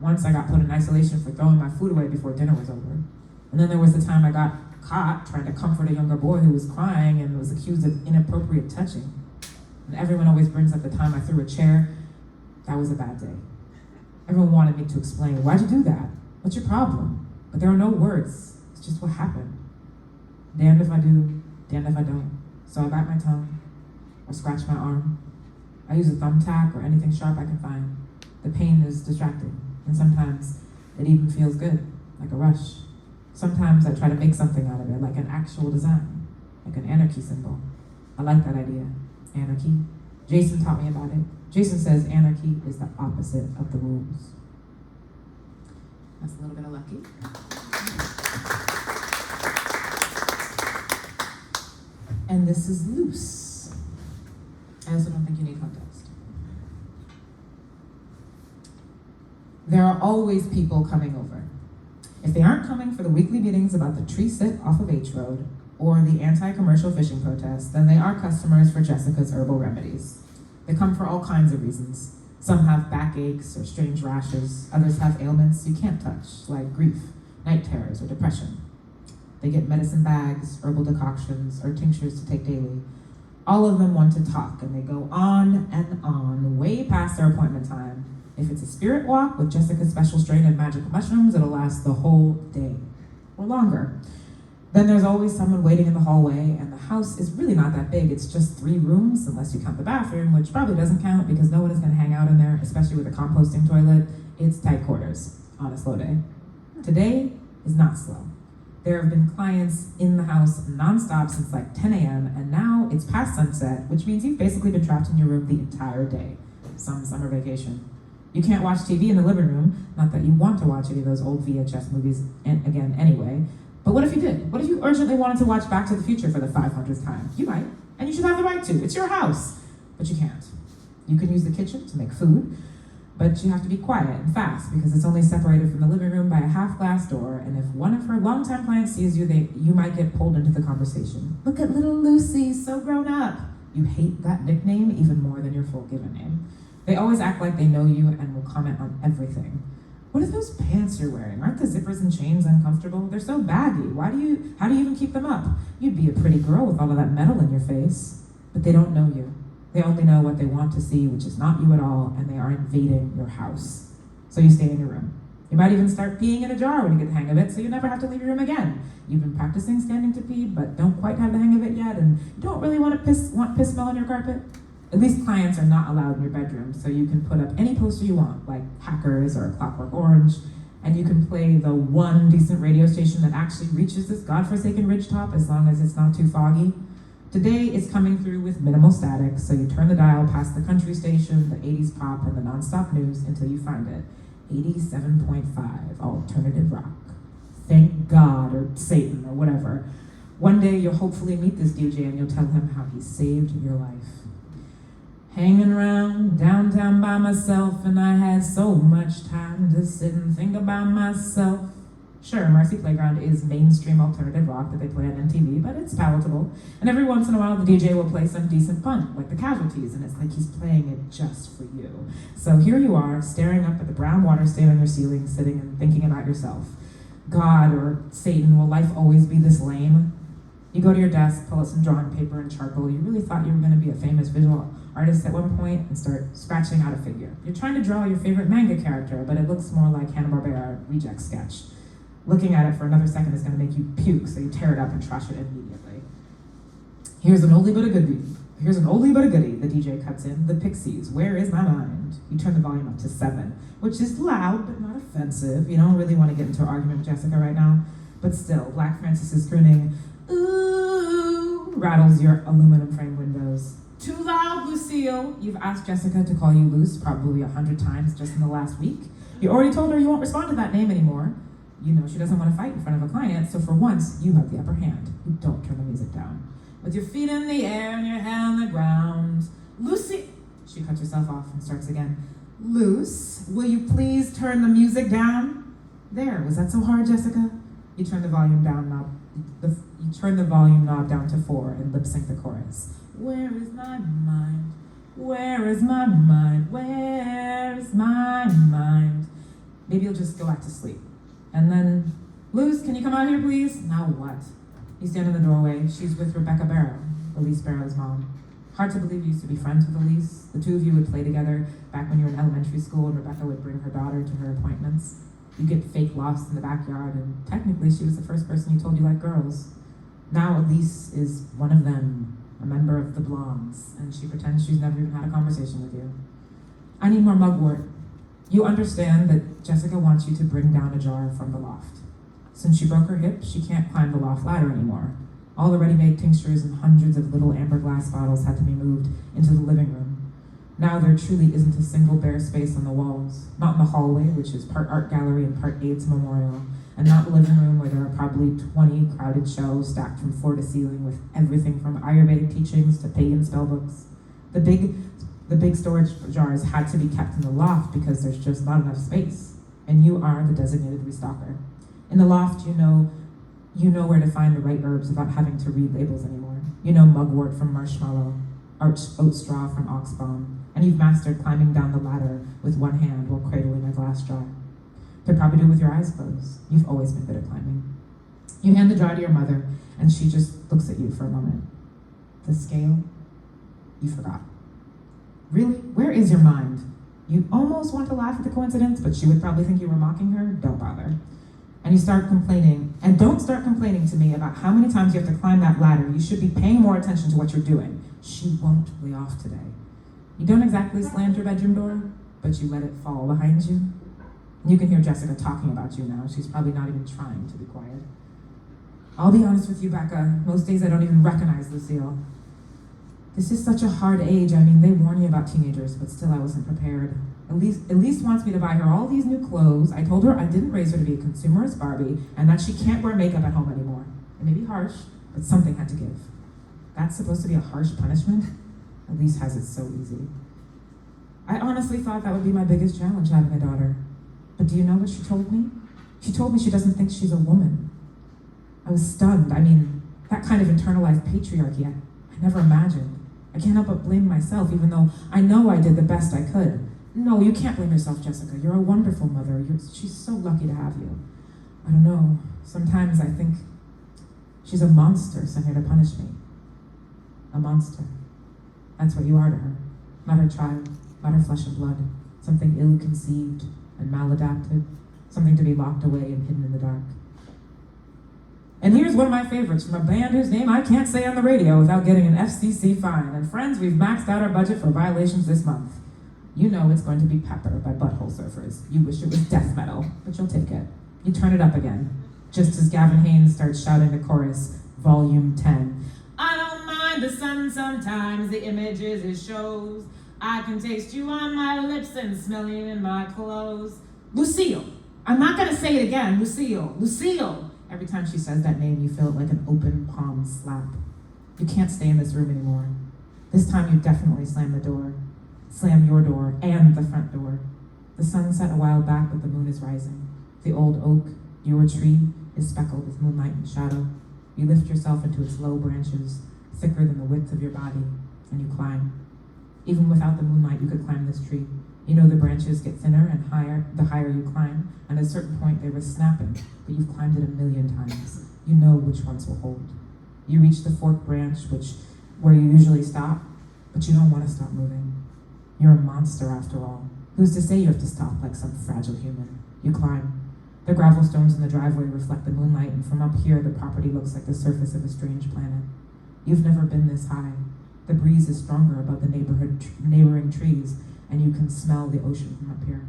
[SPEAKER 4] Once I got put in isolation for throwing my food away before dinner was over. And then there was the time I got caught trying to comfort a younger boy who was crying and was accused of inappropriate touching. And everyone always brings up the time I threw a chair. That was a bad day. Everyone wanted me to explain, why'd you do that? What's your problem? But there are no words. It's just what happened. Damned if I do, damned if I don't. So I bite my tongue or scratch my arm. I use a thumbtack or anything sharp I can find. The pain is distracting, and sometimes it even feels good, like a rush. Sometimes I try to make something out of it, like an actual design, like an anarchy symbol. I like that idea, anarchy. Jason taught me about it. Jason says anarchy is the opposite of the rules. That's a little bit of lucky. And this is loose. I also don't think you need context. There are always people coming over. If they aren't coming for the weekly meetings about the tree sit off of H Road or the anti-commercial fishing protest, then they are customers for Jessica's herbal remedies. They come for all kinds of reasons. Some have backaches or strange rashes. Others have ailments you can't touch, like grief, night terrors, or depression. They get medicine bags, herbal decoctions, or tinctures to take daily. All of them want to talk, and they go on and on, way past their appointment time. If it's a spirit walk with Jessica's special strain of magical mushrooms, it'll last the whole day, or longer. Then there's always someone waiting in the hallway, and the house is really not that big. It's just 3 rooms, unless you count the bathroom, which probably doesn't count because no one is gonna hang out in there, especially with a composting toilet. It's tight quarters on a slow day. Today is not slow. There have been clients in the house nonstop since like 10 a.m., and now it's past sunset, which means you've basically been trapped in your room the entire day. Some summer vacation. You can't watch TV in the living room, not that you want to watch any of those old VHS movies again anyway, but what if you did? What if you urgently wanted to watch Back to the Future for the 500th time? You might, and you should have the right to. It's your house, but you can't. You can use the kitchen to make food, but you have to be quiet and fast because it's only separated from the living room by a half-glass door, and if one of her longtime clients sees you, you might get pulled into the conversation. Look at little Lucy, so grown up. You hate that nickname even more than your full given name. They always act like they know you and will comment on everything. What are those pants you're wearing? Aren't the zippers and chains uncomfortable? They're so baggy. How do you even keep them up? You'd be a pretty girl with all of that metal in your face. But they don't know you. They only know what they want to see, which is not you at all, and they are invading your house. So you stay in your room. You might even start peeing in a jar when you get the hang of it, so you never have to leave your room again. You've been practicing standing to pee, but don't quite have the hang of it yet, and you don't really want piss smell on your carpet. At least clients are not allowed in your bedroom, so you can put up any poster you want, like Hackers or Clockwork Orange, and you can play the one decent radio station that actually reaches this godforsaken ridgetop as long as it's not too foggy. Today it's coming through with minimal static, so you turn the dial past the country station, the 80s pop, and the nonstop news until you find it. 87.5 alternative rock. Thank God, or Satan, or whatever. One day you'll hopefully meet this DJ and you'll tell him how he saved your life. Hanging around downtown by myself, and I had so much time to sit and think about myself. Sure, Marcy Playground is mainstream alternative rock that they play on MTV, but it's palatable. And every once in a while, the DJ will play some decent punk, like the Casualties, and it's like he's playing it just for you. So here you are, staring up at the brown water stain on your ceiling, sitting and thinking about yourself. God or Satan, will life always be this lame? You go to your desk, pull out some drawing paper and charcoal. You really thought you were going to be a famous visual artist at one point and start scratching out a figure. You're trying to draw your favorite manga character, but it looks more like Hanna-Barbera reject sketch. Looking at it for another second is going to make you puke, so you tear it up and trash it immediately. Here's an oldie but a goodie. The DJ cuts in. The Pixies, Where Is My Mind? You turn the volume up to 7, which is loud but not offensive. You don't really want to get into an argument with Jessica right now, but still, Black Francis is crooning, ooh, rattles your aluminum frame windows. Too loud, Lucille. You've asked Jessica to call you Luce probably 100 times just in the last week. You already told her you won't respond to that name anymore. You know she doesn't want to fight in front of a client, so for once, you have the upper hand. You don't turn the music down. With your feet in the air and your head on the ground. Lucy, she cuts herself off and starts again. Luce, will you please turn the music down? There, was that so hard, Jessica? You turn the volume knob down to 4 and lip sync the chorus. Where is my mind? Where is my mind? Where is my mind? Maybe you'll just go back to sleep. And then, Luz, can you come out here, please? Now what? You stand in the doorway. She's with Rebecca Barrow, Elise Barrow's mom. Hard to believe you used to be friends with Elise. The two of you would play together back when you were in elementary school, and Rebecca would bring her daughter to her appointments. You get fake lost in the backyard, and technically she was the first person you told you liked girls. Now Elise is one of them, a member of the Blondes, and she pretends she's never even had a conversation with you. I need more mugwort. You understand that Jessica wants you to bring down a jar from the loft. Since she broke her hip, she can't climb the loft ladder anymore. All the ready-made tinctures and hundreds of little amber glass bottles had to be moved into the living room. Now there truly isn't a single bare space on the walls, not in the hallway, which is part art gallery and part AIDS memorial, and not the living room where there are probably 20 crowded shelves stacked from floor to ceiling with everything from Ayurvedic teachings to pagan spellbooks. The big storage jars had to be kept in the loft because there's just not enough space, and you are the designated restocker. In the loft, you know where to find the right herbs without having to read labels anymore. You know mugwort from marshmallow, oat straw from oxbomb, and you've mastered climbing down the ladder with one hand while cradling a glass jar. Could probably do it with your eyes closed. You've always been good at climbing. You hand the jar to your mother, and she just looks at you for a moment. The scale? You forgot. Really? Where is your mind? You almost want to laugh at the coincidence, but she would probably think you were mocking her. Don't bother. And you start complaining, and don't start complaining to me about how many times you have to climb that ladder. You should be paying more attention to what you're doing. She won't lay off today. You don't exactly slam your bedroom door, but you let it fall behind you. You can hear Jessica talking about you now. She's probably not even trying to be quiet. I'll be honest with you, Becca. Most days I don't even recognize Lucille. This is such a hard age. I mean, they warn you about teenagers, but still I wasn't prepared. Elise wants me to buy her all these new clothes. I told her I didn't raise her to be a consumerist Barbie, and that she can't wear makeup at home anymore. It may be harsh, but something had to give. That's supposed to be a harsh punishment? Elise has it so easy. I honestly thought that would be my biggest challenge, having a daughter. But do you know what she told me? She told me she doesn't think she's a woman. I was stunned. I mean, that kind of internalized patriarchy, I never imagined. I can't help but blame myself, even though I know I did the best I could. No, you can't blame yourself, Jessica. You're a wonderful mother. She's so lucky to have you. I don't know. Sometimes I think she's a monster sent here to punish me. A monster. That's what you are to her. Not her child, not her flesh and blood. Something ill-conceived and maladapted. Something to be locked away and hidden in the dark. And here's one of my favorites from a band whose name I can't say on the radio without getting an FCC fine. And friends, we've maxed out our budget for violations this month. You know it's going to be Pepper by Butthole Surfers. You wish it was death metal, but you'll take it. You turn it up again, just as Gavin Haynes starts shouting the chorus, Volume 10. I don't mind the sun sometimes, the images it shows. I can taste you on my lips and smell you in my clothes. Lucille. I'm not gonna say it again. Lucille. Lucille. Every time she says that name, you feel it like an open palm slap. You can't stay in this room anymore. This time you definitely slam the door. Slam your door and the front door. The sun set a while back, but the moon is rising. The old oak, your tree, is speckled with moonlight and shadow. You lift yourself into its low branches, thicker than the width of your body, and you climb. Even without the moonlight, you could climb this tree. You know the branches get thinner and higher the higher you climb, and at a certain point they were snapping, but you've climbed it 1,000,000 times. You know which ones will hold. You reach the forked branch, where you usually stop, but you don't want to stop moving. You're a monster after all. Who's to say you have to stop like some fragile human? You climb. The gravel stones in the driveway reflect the moonlight, and from up here the property looks like the surface of a strange planet. You've never been this high. The breeze is stronger above the neighboring trees, and you can smell the ocean from up here.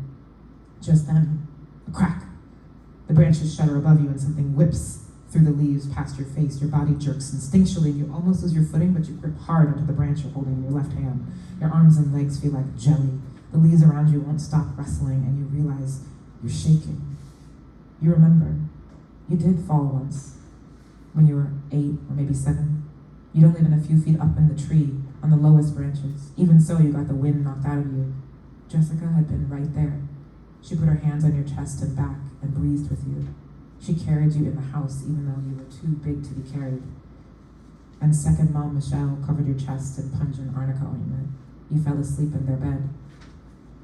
[SPEAKER 4] Just then, a crack. The branches shudder above you and something whips through the leaves past your face. Your body jerks instinctually, and you almost lose your footing, but you grip hard onto the branch you're holding in your left hand. Your arms and legs feel like jelly. The leaves around you won't stop rustling, and you realize you're shaking. You remember, you did fall once, when you were 8 or maybe 7. You'd only been a few feet up in the tree, on the lowest branches. Even so, you got the wind knocked out of you. Jessica had been right there. She put her hands on your chest and back and breathed with you. She carried you in the house even though you were too big to be carried. And second mom Michelle covered your chest in pungent arnica ointment. You fell asleep in their bed.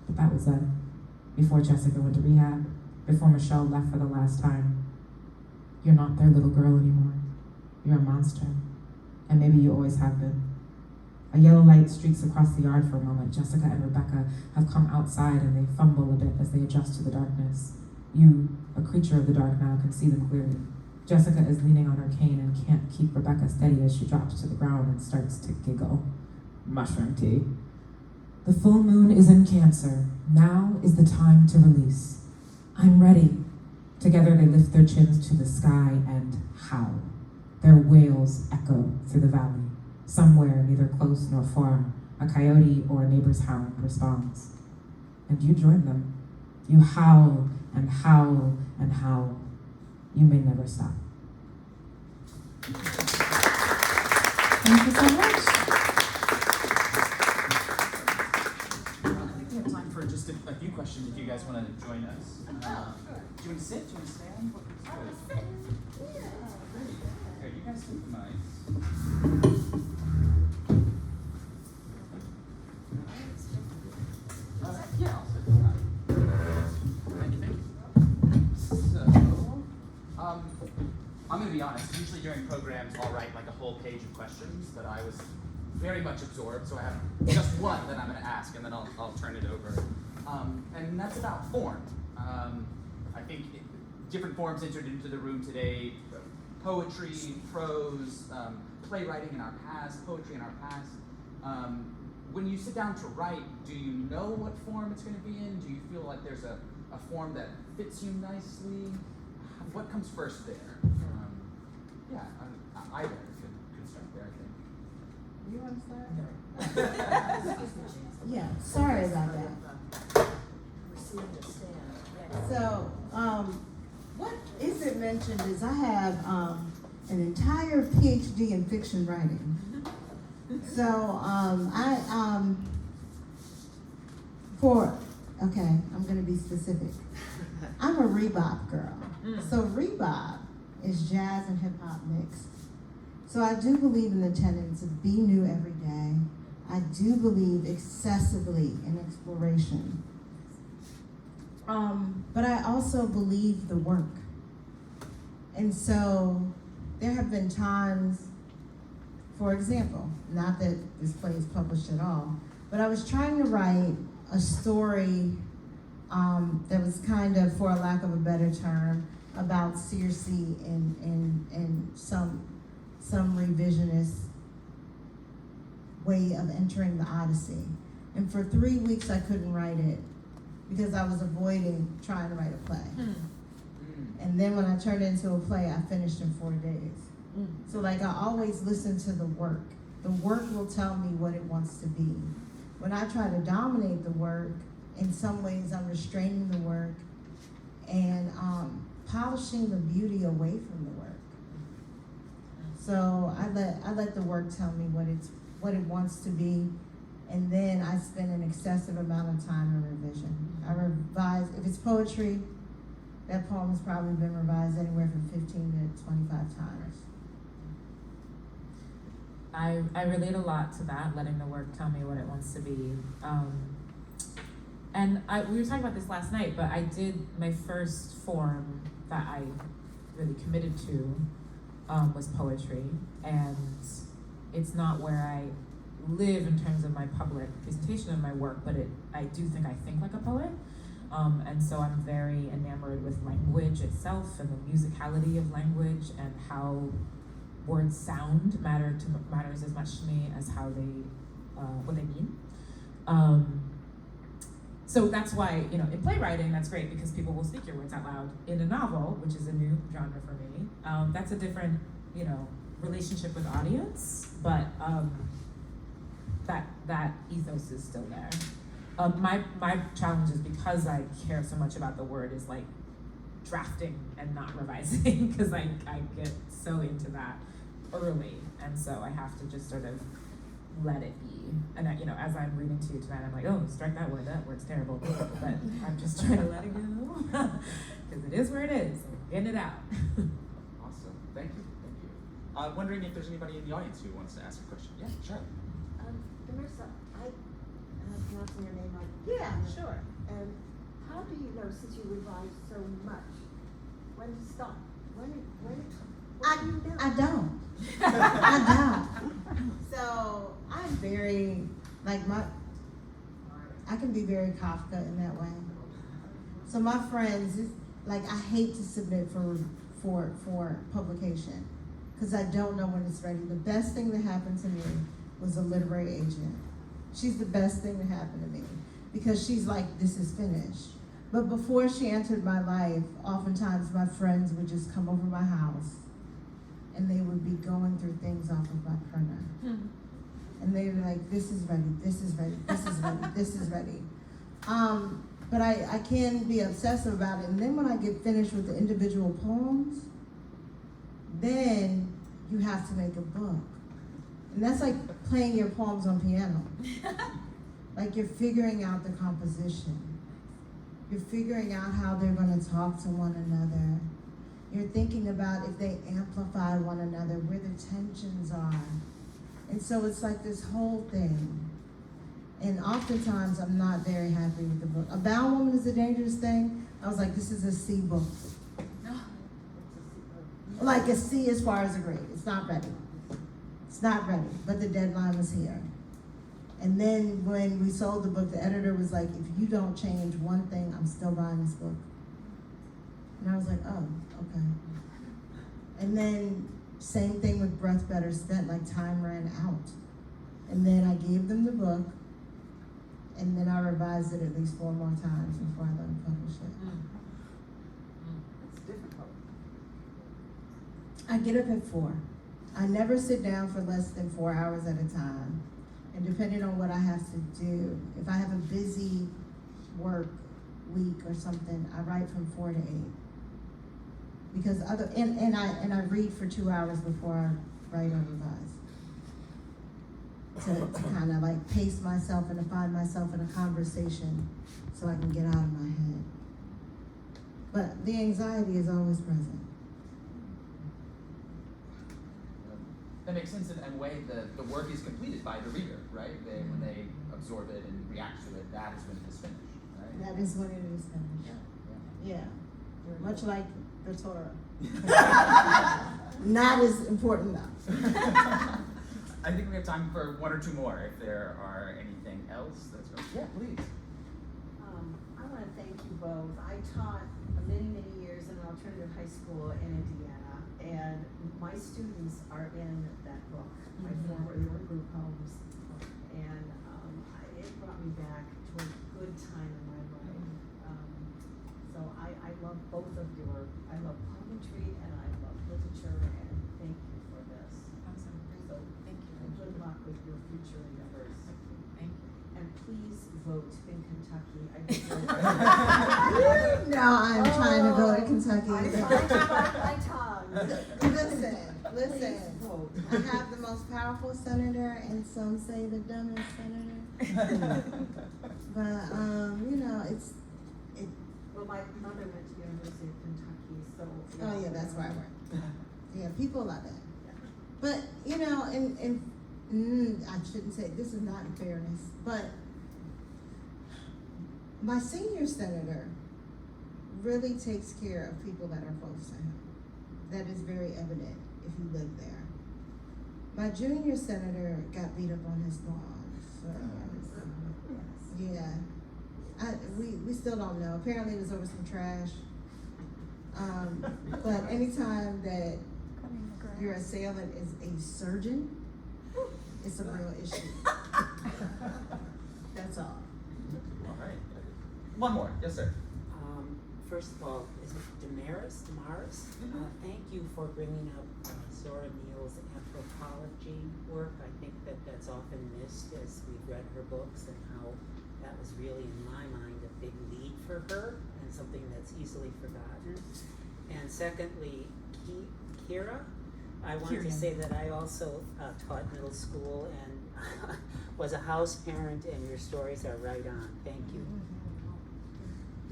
[SPEAKER 4] But that was then, before Jessica went to rehab, before Michelle left for the last time. You're not their little girl anymore. You're a monster. And maybe you always have been. A yellow light streaks across the yard for a moment. Jessica and Rebecca have come outside and they fumble a bit as they adjust to the darkness. You, a creature of the dark now, can see them clearly. Jessica is leaning on her cane and can't keep Rebecca steady as she drops to the ground and starts to giggle. Mushroom tea. The full moon is in Cancer. Now is the time to release. I'm ready. Together they lift their chins to the sky and howl. Their wails echo through the valley. Somewhere, neither close nor far, a coyote or a neighbor's hound responds. And you join them. You howl and howl and howl. You may never stop. Thank you so much.
[SPEAKER 2] I think we have time for just a few questions if you guys want to join us. Do you want to sit? Do you want to stand? Here, you guys take the mics. Yeah, I'll sit. Thank you. So, I'm going to be honest. Usually during programs, I'll write like a whole page of questions, but I was very much absorbed, so I have just one that I'm going to ask, and then I'll turn it over. And that's about form. I think different forms entered into the room today: poetry, prose, playwriting in our past, poetry in our past. When you sit down to write, do you know what form it's going to be in? Do you feel like there's a form that fits you nicely? What comes first there? Either could start there, I think.
[SPEAKER 3] You want to start? Yeah, sorry about that. So, what isn't mentioned is I have an entire PhD in fiction writing. So, I'm going to be specific. I'm a rebop girl. So rebop is jazz and hip hop mixed. So I do believe in the tenets of be new every day. I do believe excessively in exploration. But I also believe the work. And so there have been times, for example, not that this play is published at all, but I was trying to write a story that was kind of, for a lack of a better term, about Circe and some revisionist way of entering the Odyssey. And for 3 weeks I couldn't write it because I was avoiding trying to write a play. And then when I turned it into a play, I finished in 4 days. So like I always listen to the work. The work will tell me what it wants to be. When I try to dominate the work, in some ways I'm restraining the work and polishing the beauty away from the work. So I let the work tell me what it wants to be, and then I spend an excessive amount of time in revision. I revise, if it's poetry, that poem has probably been revised anywhere from 15 to 25 times.
[SPEAKER 4] I relate a lot to that, letting the work tell me what it wants to be. We were talking about this last night, but I did my first form that I really committed to was poetry, and it's not where I live in terms of my public presentation of my work, but I do think I think like a poet. And so I'm very enamored with language itself and the musicality of language and how words sound matters as much to me as how they what they mean. So that's why, in playwriting, that's great because people will speak your words out loud. In a novel, which is a new genre for me, that's a different, relationship with audience, but that ethos is still there. My challenge is because I care so much about the word is like drafting and not revising because I get so into that early, and so I have to just sort of let it be. And as I'm reading to you tonight, I'm like, oh, strike that word's terrible. But I'm just trying to let it go because it is where it is. Getting it out.
[SPEAKER 5] Awesome, thank you. Wondering if there's anybody in the audience who wants to ask a question. Yeah, sure.
[SPEAKER 6] DaMaris, am I pronouncing your name right?
[SPEAKER 3] Yeah, sure.
[SPEAKER 6] And how do you know, since you revise so much, when to stop? When do you know?
[SPEAKER 3] I don't. I don't. So I'm very, I can be very Kafka in that way. So my friends, I hate to submit for publication because I don't know when it's ready. The best thing that happened to me was a literary agent. She's the best thing that happened to me because she's like, this is finished. But before she entered my life, oftentimes my friends would just come over my house and they would be going through things off of my printer. And they were like, this is ready, this is ready, this is ready, this is ready. But I can be obsessive about it. And then when I get finished with the individual poems, then you have to make a book. And that's like playing your poems on piano. Like you're figuring out the composition. You're figuring out how they're gonna talk to one another. You're thinking about if they amplify one another, where the tensions are. And so it's like this whole thing. And oftentimes I'm not very happy with the book. A Bound Woman is a Dangerous Thing. I was like, this is a C book. Like a C as far as a grade. It's not ready. It's not ready, but the deadline was here. And then when we sold the book, the editor was like, if you don't change one thing, I'm still buying this book. And I was like, oh, okay. And then same thing with Breath Better Spent, like time ran out. And then I gave them the book, and then I revised it at least 4 more times before I let them publish it.
[SPEAKER 6] It's difficult.
[SPEAKER 3] I get up at 4. I never sit down for less than 4 hours at a time. And depending on what I have to do, if I have a busy work week or something, I write from 4 to 8. Because I read for 2 hours before I write or revise. To kind of like pace myself and to find myself in a conversation so I can get out of my head. But the anxiety is always present.
[SPEAKER 5] That makes sense in a way. The work is completed by the reader, right? When they absorb it and react to it, that is when it is finished, right?
[SPEAKER 3] That is what it is, finished. Yeah, much like the Torah. Not as important though.
[SPEAKER 5] I think we have time for one or two more. If there are anything else, let's go. Yeah, please.
[SPEAKER 6] I want to thank you both. I taught many, many years in an alternative high school in Indiana, and my students are in that book, my former group homes, and it brought me back to a good time in my life. So I love both of I love poetry and I love literature, and thank you for this.
[SPEAKER 4] Awesome.
[SPEAKER 6] So
[SPEAKER 4] Thank you.
[SPEAKER 6] good luck with your future endeavors.
[SPEAKER 4] Thank you.
[SPEAKER 6] And please vote in Kentucky.
[SPEAKER 3] No, I'm trying to go to Kentucky.
[SPEAKER 6] I'm trying to bite my tongue.
[SPEAKER 3] Listen.
[SPEAKER 6] Please vote.
[SPEAKER 3] I have the most powerful senator, and some say the dumbest senator. But
[SPEAKER 6] Well, my mother went to the University of Kentucky, so.
[SPEAKER 3] oh yeah, that's where I work. Yeah, people love it. But I shouldn't say, this is not in fairness, but my senior senator really takes care of people that are close to him. That is very evident if you live there. My junior senator got beat up on his lawn, so yeah. We still don't know. Apparently it was over some trash. But anytime that your assailant is a surgeon, it's a real issue. That's all.
[SPEAKER 5] All right. One more. Yes, sir.
[SPEAKER 7] First of all, is it DaMaris? Thank you for bringing up Zora Neale's anthropology work. I think that's often missed as we've read her books, and how that was really, in my mind, a big lead for her and something that's easily forgotten. And secondly, Kirya, I wanted to say that I also taught middle school and was a house parent, and your stories are right on. Thank you.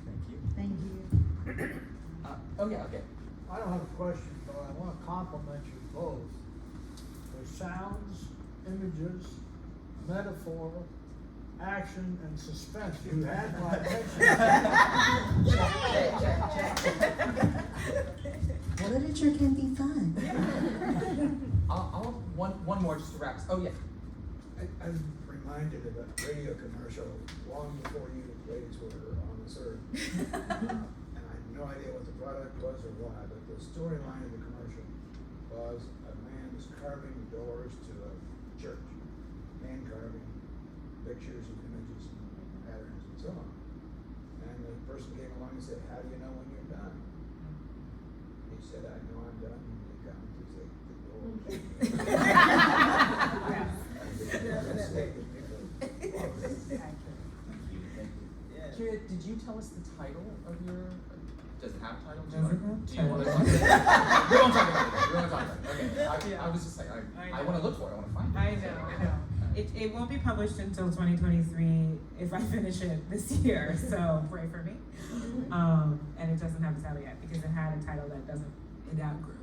[SPEAKER 5] Thank you.
[SPEAKER 3] Thank you.
[SPEAKER 5] Oh yeah. Okay.
[SPEAKER 8] I don't have a question, but I want to compliment you both. The sounds, images, metaphor, action, and suspense. You had my attention.
[SPEAKER 3] Literature can be fun.
[SPEAKER 5] I'll one more just to wrap. Oh yeah.
[SPEAKER 8] I'm reminded of a radio commercial long before you ladies were on this earth. And I have no idea what the product was or why, but the storyline of the commercial was a man is carving doors to a church. Man carving pictures and images and patterns and so on. And the person came along and said, "How do you know when you're done?" He said, "I know I'm done when they come to take the doors."
[SPEAKER 5] Kirya, did you tell us the title of your? Does it have a title?
[SPEAKER 4] Does it have
[SPEAKER 5] Do you want to
[SPEAKER 4] title?
[SPEAKER 5] talk about it? We won't talk about it. We won't talk about it. Okay. I was just like, I want to look for it. I want to find it.
[SPEAKER 4] I know. It won't be published until 2023 if I finish it this year, so pray for me. And it doesn't have a title yet because it had a title that it outgrew.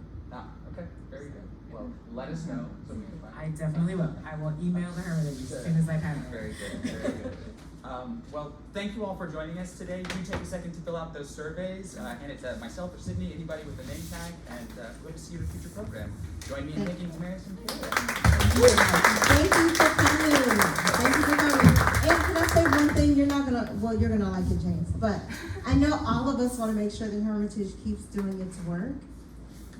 [SPEAKER 5] Okay. Very good. Well, let us know so we can find it.
[SPEAKER 4] I definitely will. I will email the Hermitage as soon as I have it.
[SPEAKER 5] Very good. Very good. Well, thank you all for joining us today. Do take a second to fill out those surveys, and it's myself or Sydney, anybody with a name tag, and we hope to see you in a future program. Join me in thanking DaMaris and Kirya.
[SPEAKER 3] Thank you for coming. Thank you for coming. And can I say one thing? You're gonna like it, James. But I know all of us want to make sure the Hermitage keeps doing its work.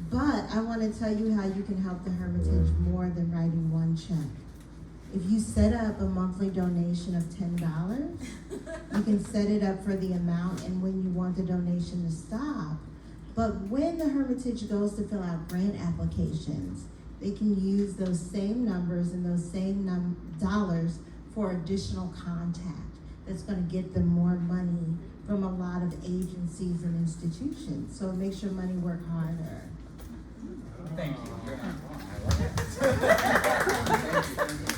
[SPEAKER 3] But I want to tell you how you can help the Hermitage more than writing one check. If you set up a monthly donation of $10, you can set it up for the amount and when you want the donation to stop. But when the Hermitage goes to fill out grant applications, they can use those same numbers and those same dollars for additional contact. That's going to get them more money from a lot of agencies and institutions. So it makes your money work harder.
[SPEAKER 5] Thank you. I love it. Thank you.